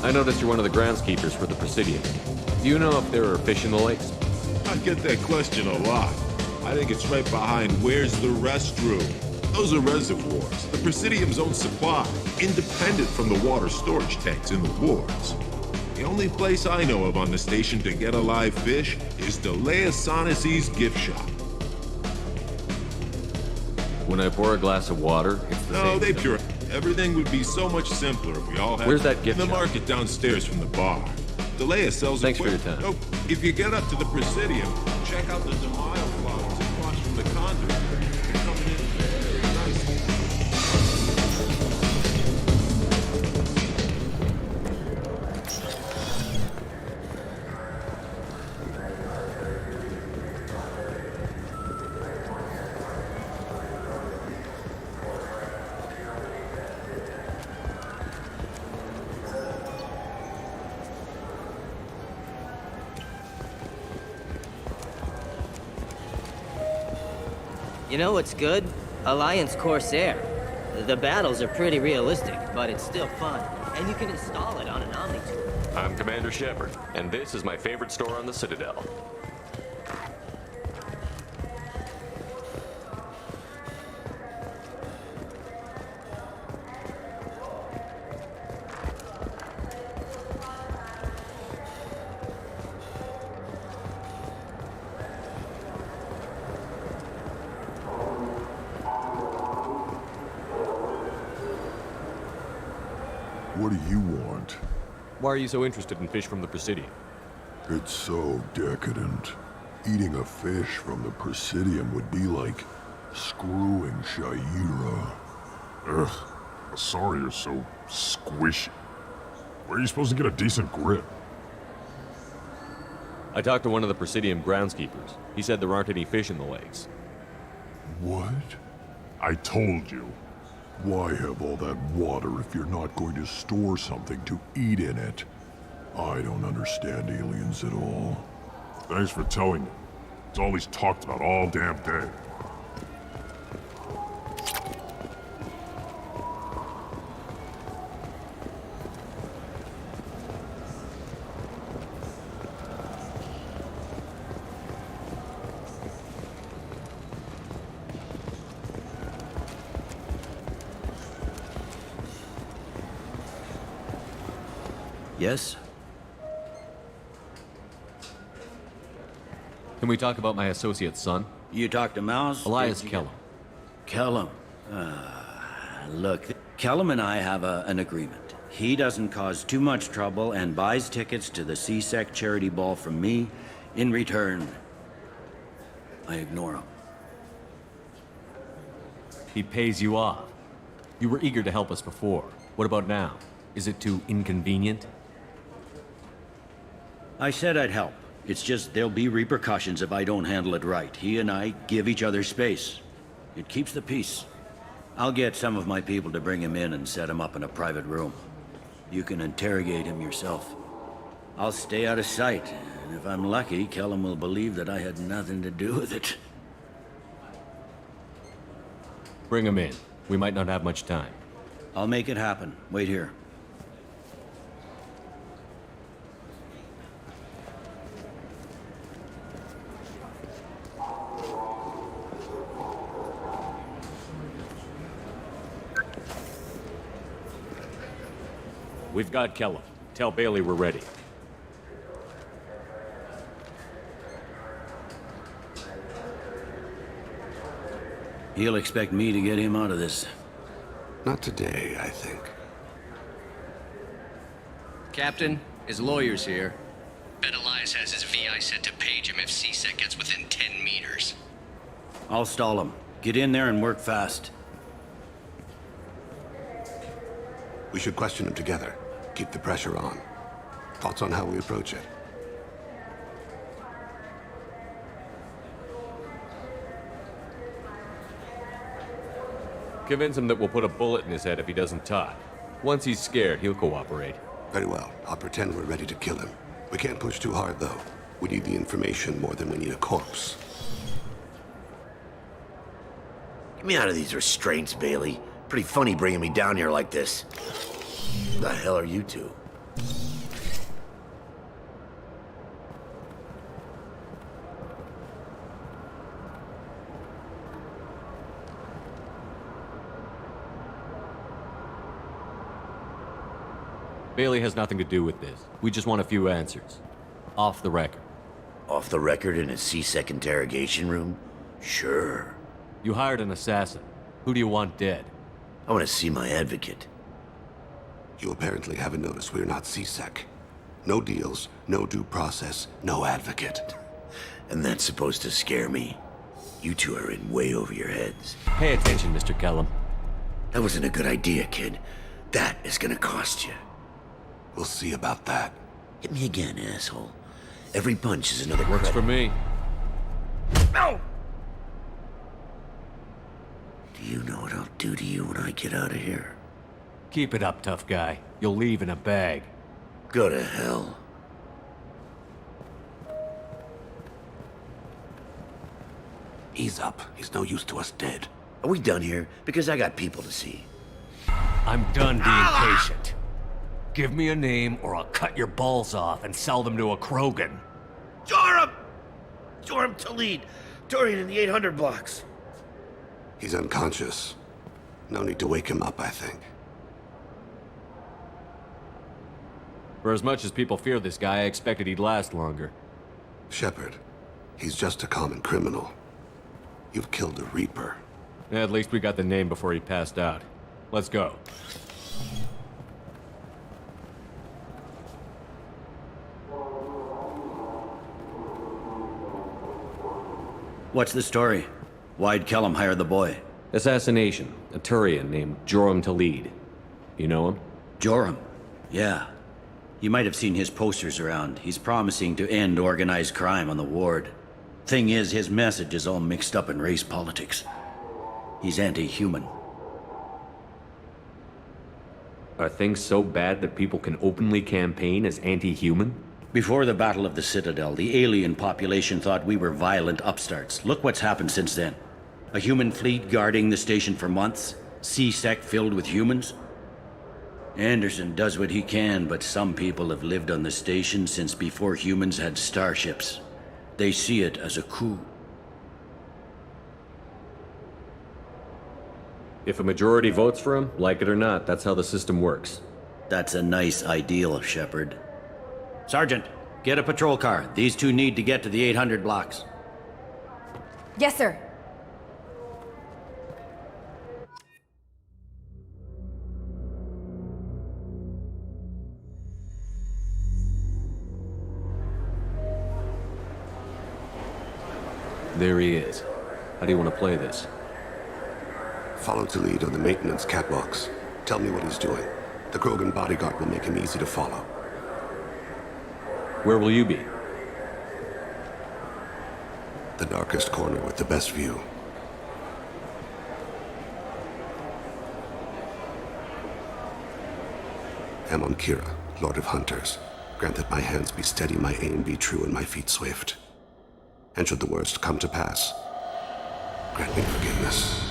I noticed you're one of the groundskeepers for the Presidium. Do you know if there are fish in the lakes? I get that question a lot. I think it's right behind where's the restroom. Those are reservoirs, the Presidium's own supply, independent from the water storage tanks in the wards. The only place I know of on the station to get a live fish is Delea Sonesi's gift shop. When I pour a glass of water, it's the same. No, they pure. Everything would be so much simpler if we all had... Where's that gift in the shop? market downstairs from the bar. Delea sells Thanks for your equipment. time. Oh, if you get up to the Presidium, check out the Demaio flowers across from the conduit. They're coming in very nicely. You know what's good? Alliance Corsair. The battles are pretty realistic, but it's still fun. And you can install it on an Omni-tool. I'm Commander Shepard, and this is my favorite store on the Citadel. What do you want? Why are you so interested in fish from the Presidium? It's so decadent. Eating a fish from the Presidium would be like screwing Shaira. Ugh, sorry you're so squishy. Where are you supposed to get a decent grip? I talked to one of the Presidium groundskeepers. He said there aren't any fish in the lakes. What? I told you. Why have all that water if you're not going to store something to eat in it? I don't understand aliens at all. Thanks for telling me. It's all he's talked about all damn day. Yes? Can we talk about my associate's son? You talked to Mouse? Elias Kellum. Kellum. Look, Kellum and I have an agreement. He doesn't cause too much trouble and buys tickets to the CSEC charity ball from me. In return, I ignore him. He pays you off. You were eager to help us before. What about now? Is it too inconvenient? I said I'd help. It's just there'll be repercussions if I don't handle it right. He and I give each other space. It keeps the peace. I'll get some of my people to bring him in and set him up in a private room. You can interrogate him yourself. I'll stay out of sight, and if I'm lucky, Kellum will believe that I had nothing to do with it. Bring him in. We might not have much time. I'll make it happen. Wait here. We've got Kellum. Tell Bailey we're ready. He'll expect me to get him out of this. Not today, I think. Captain, his lawyer's here. Bet Elias has his VI set to page him if CSEC gets within 10 meters. I'll stall him. Get in there and work fast. We should question him together. Keep the pressure on. Thoughts on how we approach it? Convince him that we'll put a bullet in his head if he doesn't talk. Once he's scared, he'll cooperate. Very well. I'll pretend we're ready to kill him. We can't push too hard, though. We need the information more than we need a corpse. Get me out of these restraints, Bailey. Pretty funny bringing me down here like this. Who the hell are you two? Bailey has nothing to do with this. We just want a few answers. Off the record. Off the record in a CSEC interrogation room? Sure. You hired an assassin. Who do you want dead? I want to see my advocate. You apparently haven't noticed we're not CSEC. No deals, no due process, no advocate. And that's supposed to scare me. You two are in way over your heads. Pay attention, Mr. Kellum. That wasn't a good idea, kid. That is gonna cost you. We'll see about that. Hit me again, asshole. Every punch is another Works credit. for me. No! Do you know what I'll do to you when I get out of here? Keep it up, tough guy. You'll leave in a bag. Go to hell. Ease up. He's no use to us dead. Are we done here? Because I got people to see. I'm done being patient. Give me a name or I'll cut your balls off and sell them to a Krogan. Joram! Joram Tali, Dorian in the 800 blocks. He's unconscious. No need to wake him up, I think. For as much as people fear this guy, I expected he'd last longer. Shepard, he's just a common criminal. You've killed a Reaper. At least we got the name before he passed out. Let's go. What's the story? Why'd Kellum hire the boy? Assassination. A Turian named Joram Tali. You know him? Joram? Yeah. You might have seen his posters around. He's promising to end organized crime on the ward. Thing is, his message is all mixed up in race politics. He's anti-human. Are things so bad that people can openly campaign as anti-human? Before the Battle of the Citadel, the alien population thought we were violent upstarts. Look what's happened since then. A human fleet guarding the station for months. C-Sec filled with humans. Anderson does what he can, but some people have lived on the station since before humans had starships. They see it as a coup. If a majority votes for him, like it or not, that's how the system works. That's a nice ideal, Shepard. Sergeant, get a patrol car. These two need to get to the 800 blocks. Yes, sir. There he is. How do you want to play this? Follow to lead on the maintenance catwalks. Tell me what he's doing. The Krogan bodyguard will make him easy to follow. Where will you be? The darkest corner with the best view. I'm on Kira, Lord of Hunters. Grant that my hands be steady, my aim be true, and my feet swift. And should the worst come to pass, grant me forgiveness.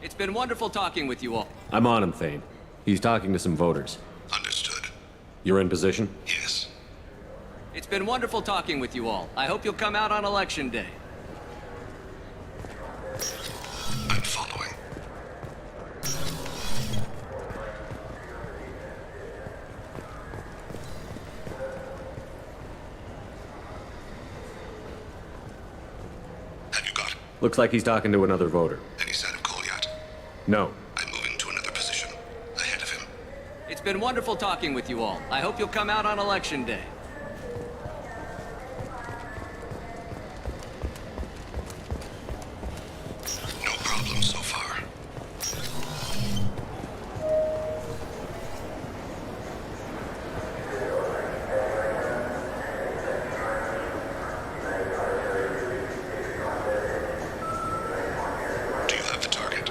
It's been wonderful talking with you all. I'm on him, Thain. He's talking to some voters. Understood. You're in position? Yes. It's been wonderful talking with you all. I hope you'll come out on Election Day. I'm following. Have you got it? Looks like he's talking to another voter. Any sign of Cole yet? No. I'm moving to another position. Ahead of him. It's been wonderful talking with you all. I hope you'll come out on Election Day. No problem so far. Do you have the target?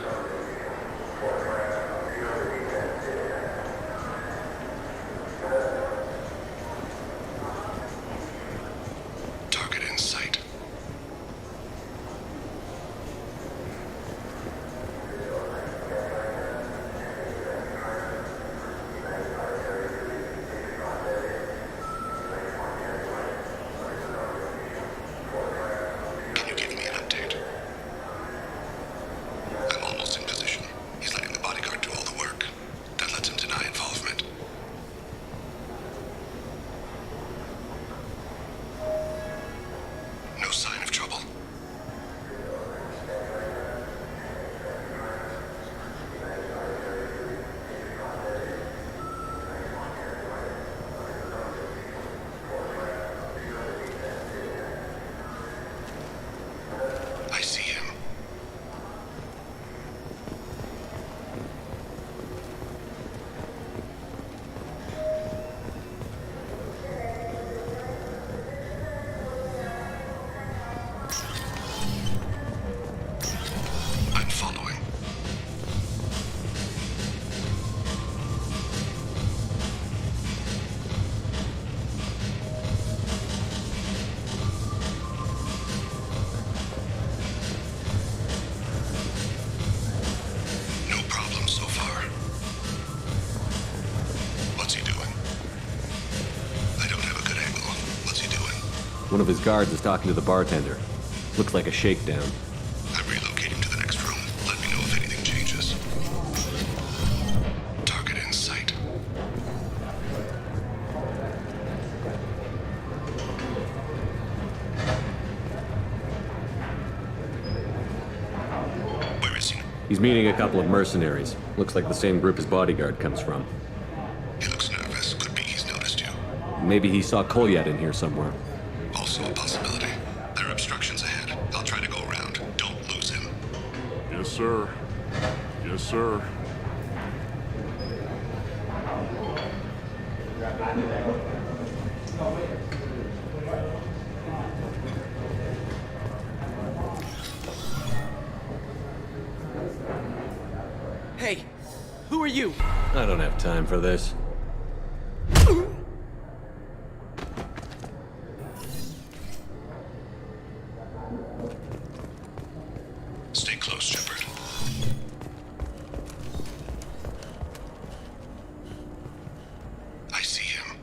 One of his guards is talking to the bartender. Looks like a shakedown. I'm relocating to the next room. Let me know if anything changes. Target in sight. Where is he? He's meeting a couple of mercenaries. Looks like the same group his bodyguard comes from. He looks nervous. Could be he's noticed you. Maybe he saw Kolyat in here somewhere. Also a possibility. There are obstructions ahead. I'll try to go around. Don't lose him. Yes, sir. Yes, sir. Hey, who are you? I don't have time for this. Stay close, Shepard. I see him.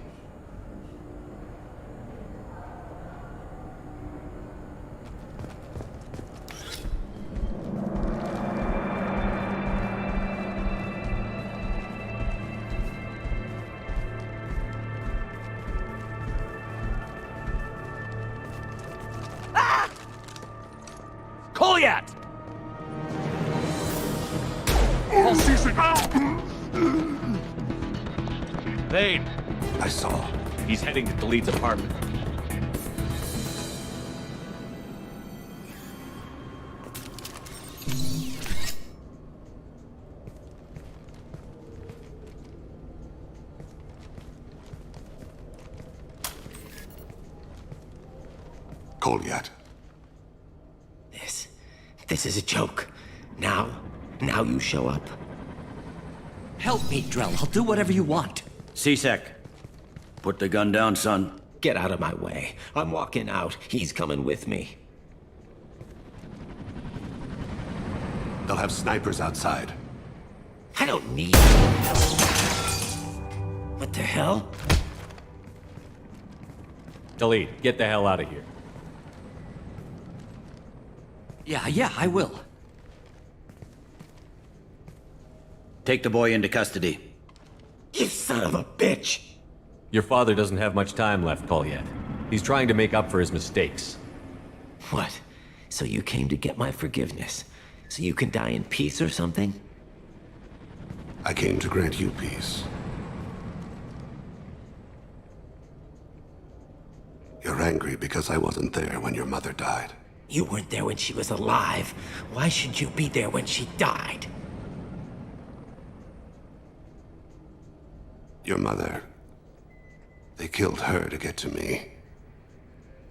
Kolyat! Oh, Cece! Tейн! I saw. He's heading to Khalid's apartment. Kolyat. This is a joke. Now you show up. Help me, Drell. I'll do whatever you want. C-Sec. Put the gun down, son. Get out of my way. I'm walking out. He's coming with me. They'll have snipers outside. I don't need... What the hell? Tali, get the hell out of here. Yeah, I will. Take the boy into custody. You son of a bitch! Your father doesn't have much time left, Kolyat. He's trying to make up for his mistakes. What? So you came to get my forgiveness? So you can die in peace or something? I came to grant you peace. You're angry because I wasn't there when your mother died. You weren't there when she was alive. Why should you be there when she died? Your mother... They killed her to get to me.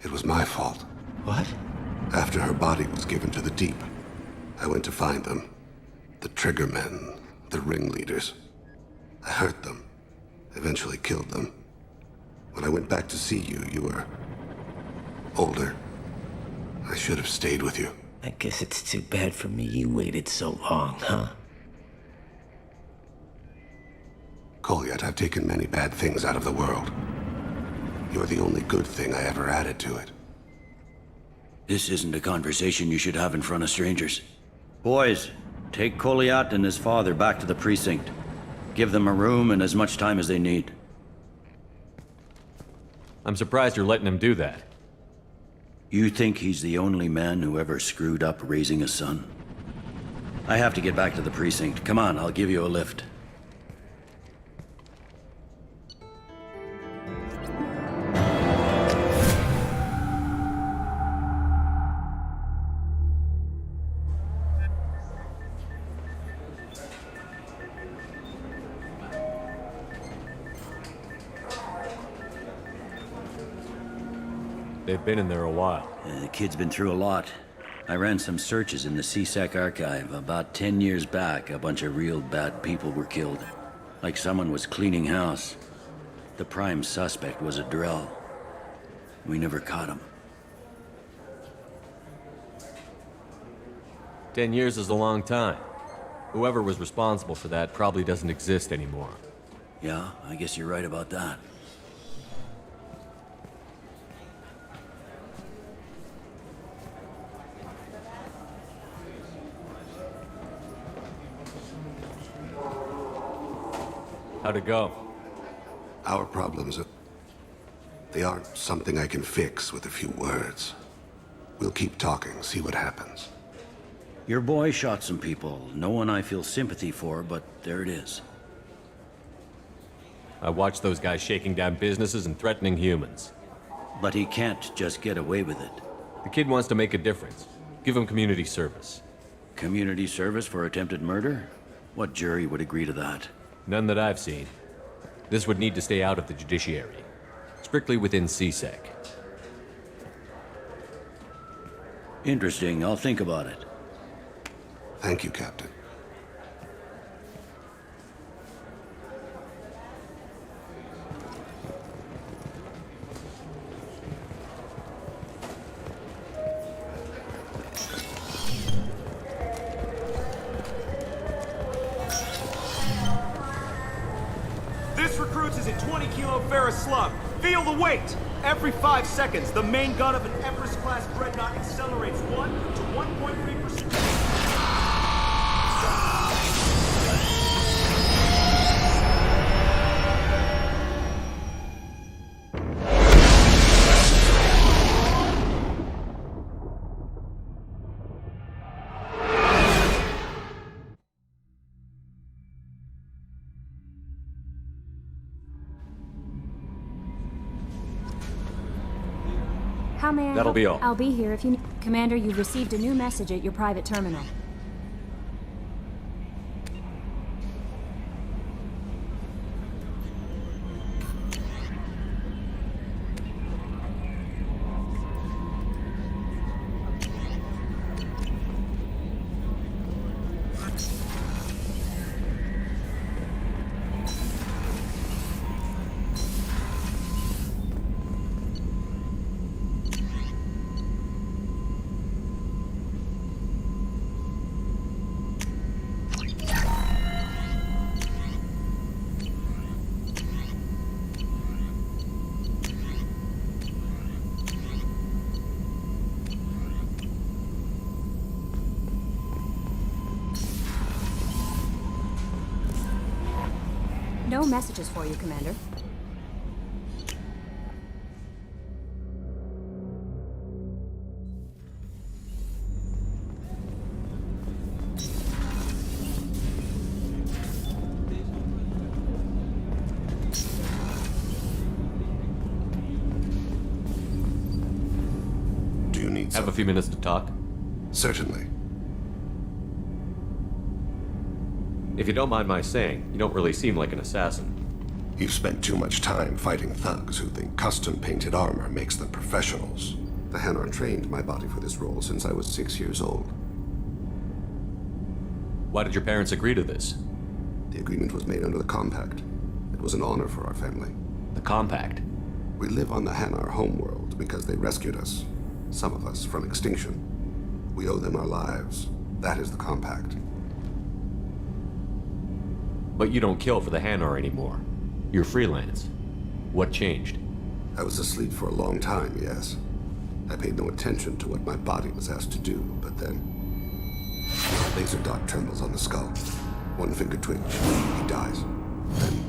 It was my fault. What? After her body was given to the deep, I went to find them. The triggermen, the ringleaders. I hurt them. Eventually killed them. When I went back to see you, you were... older. I should have stayed with you. I guess it's too bad for me you waited so long, huh? Kolyat, I've taken many bad things out of the world. You're the only good thing I ever added to it. This isn't a conversation you should have in front of strangers. Boys, take Kolyat and his father back to the precinct. Give them a room and as much time as they need. I'm surprised you're letting him do that. You think he's the only man who ever screwed up raising a son? I have to get back to the precinct. Come on, I'll give you a lift. They've been in there a while. The kid's been through a lot. I ran some searches in the CSEC archive. About 10 years back, a bunch of real bad people were killed. Like someone was cleaning house. The prime suspect was a Drell. We never caught him. 10 years is a long time. Whoever was responsible for that probably doesn't exist anymore. Yeah, I guess you're right about that. How'd it go? Our problems they aren't something I can fix with a few words. We'll keep talking, see what happens. Your boy shot some people. No one I feel sympathy for, but there it is. I watched those guys shaking down businesses and threatening humans. But he can't just get away with it. The kid wants to make a difference. Give him community service. Community service for attempted murder? What jury would agree to that? None that I've seen. This would need to stay out of the judiciary. Strictly within CSEC. Interesting. I'll think about it. Thank you, Captain. This recruits is a 20-kilo ferrous slug. Feel the weight! Every 5 seconds, the main gun of an Everest-class dreadnought accelerates 1 to 1.3%. How may I That'll help? be all. I'll be here if you need. Commander, you've received a new message at your private terminal. No messages for you, Commander. Do you need Have a few minutes to talk? Certainly. If you don't mind my saying, you don't really seem like an assassin. You've spent too much time fighting thugs who think custom-painted armor makes them professionals. The Hanar trained my body for this role since I was 6 years old. Why did your parents agree to this? The agreement was made under the Compact. It was an honor for our family. The Compact? We live on the Hanar homeworld because they rescued us. Some of us from extinction. We owe them our lives. That is the Compact. But you don't kill for the Hanar anymore. You're freelance. What changed? I was asleep for a long time, yes. I paid no attention to what my body was asked to do, but then... a laser dot trembles on the skull. One finger twitch. He dies. Then,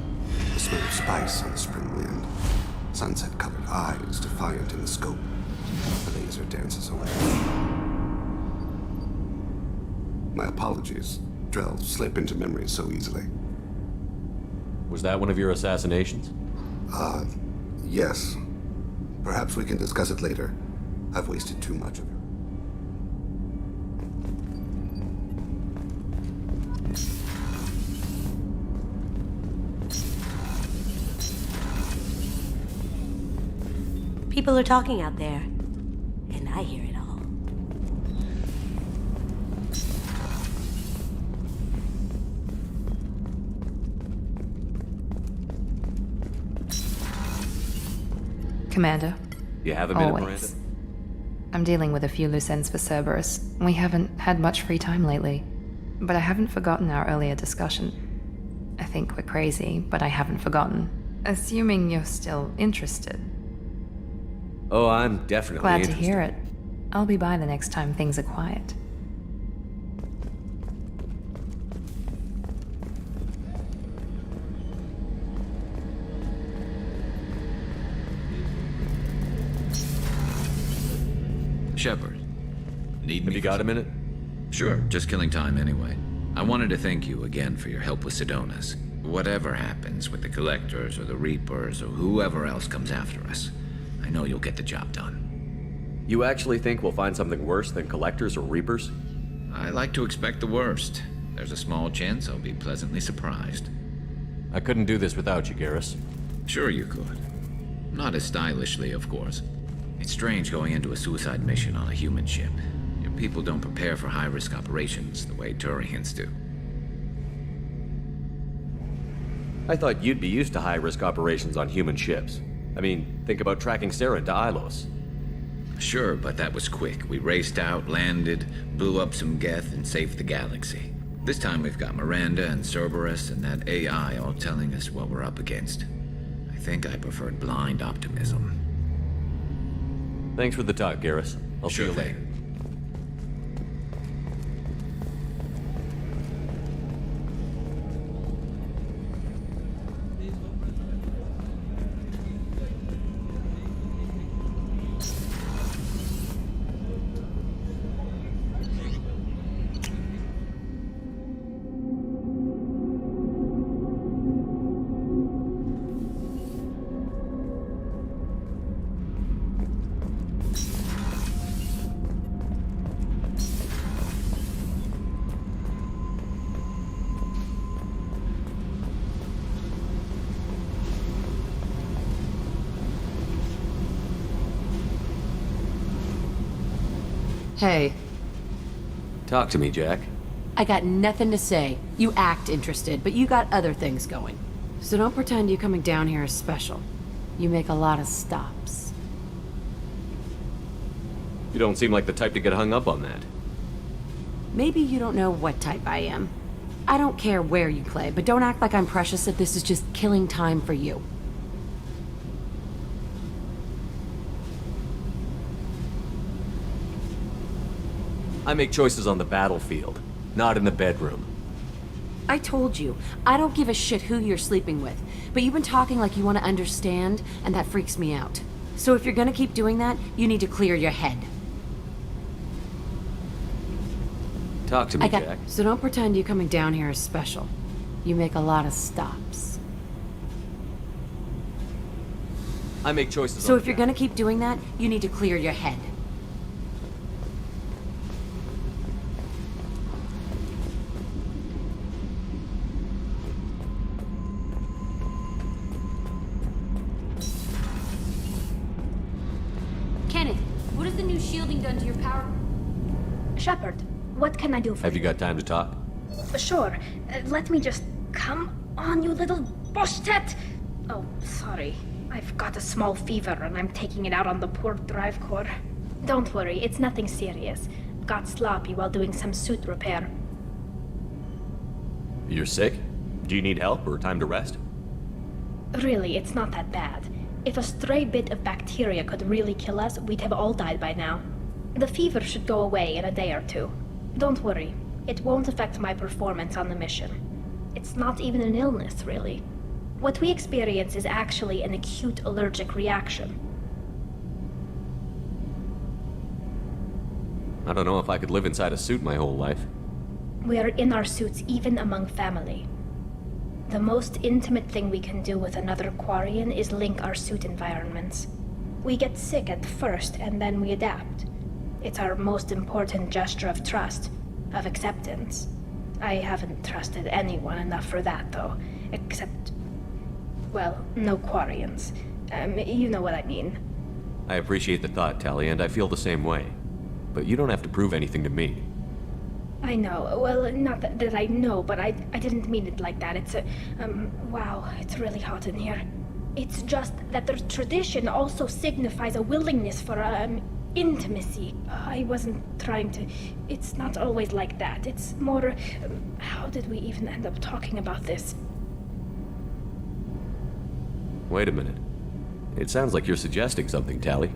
the smell of spice on the spring wind. Sunset-colored eyes defiant in the scope. The laser dances away. My apologies. Drell slip into memory so easily. Was that one of your assassinations? Yes. Perhaps we can discuss it later. I've wasted too much of your... People are talking out there, and I hear it all. Commander. You have a minute, Always. Miranda? I'm dealing with a few loose ends for Cerberus. We haven't had much free time lately. But I haven't forgotten our earlier discussion. I think we're crazy, but I haven't forgotten. Assuming you're still interested. Oh, I'm definitely Glad interested. to hear it. I'll be by the next time things are quiet. Shepard, need me? Have you got a minute? Sure, just killing time anyway. I wanted to thank you again for your help with Sedona's. Whatever happens with the Collectors or the Reapers or whoever else comes after us, I know you'll get the job done. You actually think we'll find something worse than Collectors or Reapers? I like to expect the worst. There's a small chance I'll be pleasantly surprised. I couldn't do this without you, Garrus. Sure you could. Not as stylishly, of course. It's strange going into a suicide mission on a human ship. Your people don't prepare for high-risk operations the way Turians do. I thought you'd be used to high-risk operations on human ships. I mean, think about tracking Sarah to Ilos. Sure, but that was quick. We raced out, landed, blew up some Geth, and saved the galaxy. This time we've got Miranda and Cerberus and that AI all telling us what we're up against. I think I preferred blind optimism. Thanks for the talk, Garrus. I'll see you later. Hey. Talk to me, Jack. I got nothing to say. You act interested, but you got other things going. So don't pretend you coming down here is special. You make a lot of stops. You don't seem like the type to get hung up on that. Maybe you don't know what type I am. I don't care where you play, but don't act like I'm precious if this is just killing time for you. I make choices on the battlefield, not in the bedroom. I told you, I don't give a shit who you're sleeping with, but you've been talking like you want to understand, and that freaks me out. So if you're gonna keep doing that, you need to clear your head. Talk to me, Jack. So don't pretend you coming down here is special. You make a lot of stops. I make choices So if you're gonna keep doing that, you need to clear your head. Shielding done to your power? Shepard, what can I do for you? Have you got time to talk? Sure. Let me just... Come on, you little bushtet! Oh, sorry. I've got a small fever and I'm taking it out on the poor drive core. Don't worry, it's nothing serious. Got sloppy while doing some suit repair. You're sick? Do you need help or time to rest? Really, it's not that bad. If a stray bit of bacteria could really kill us, we'd have all died by now. The fever should go away in a day or two. Don't worry, it won't affect my performance on the mission. It's not even an illness, really. What we experience is actually an acute allergic reaction. I don't know if I could live inside a suit my whole life. We are in our suits even among family. The most intimate thing we can do with another Quarian is link our suit environments. We get sick at first, and then we adapt. It's our most important gesture of trust, of acceptance. I haven't trusted anyone enough for that, though. Except... well, no Quarians. You know what I mean. I appreciate the thought, Tali, and I feel the same way. But you don't have to prove anything to me. I know. Well, not that I know, but I didn't mean it like that. It's a... wow, it's really hot in here. It's just that the tradition also signifies a willingness for, intimacy. I wasn't trying to... It's not always like that. It's more... how did we even end up talking about this? Wait a minute. It sounds like you're suggesting something, Tali.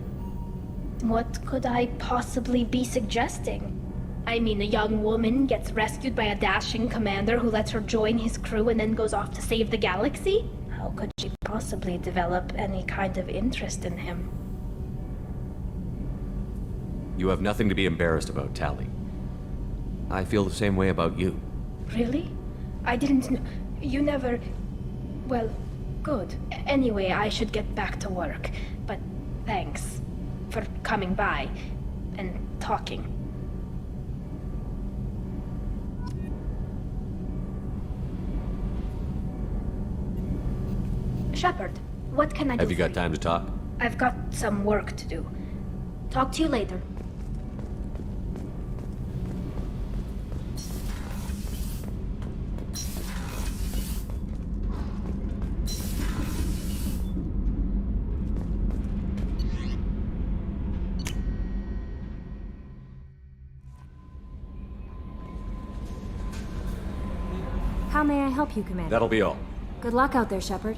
What could I possibly be suggesting? I mean, a young woman gets rescued by a dashing commander who lets her join his crew and then goes off to save the galaxy? How could she possibly develop any kind of interest in him? You have nothing to be embarrassed about, Tali. I feel the same way about you. Really? I didn't know. You never. Well, good. Anyway, I should get back to work. But thanks for coming by and talking. Shepard, what can I do? Have you got time to talk? I've got some work to do. Talk to you later. How may I help you, Commander? That'll be all. Good luck out there, Shepard.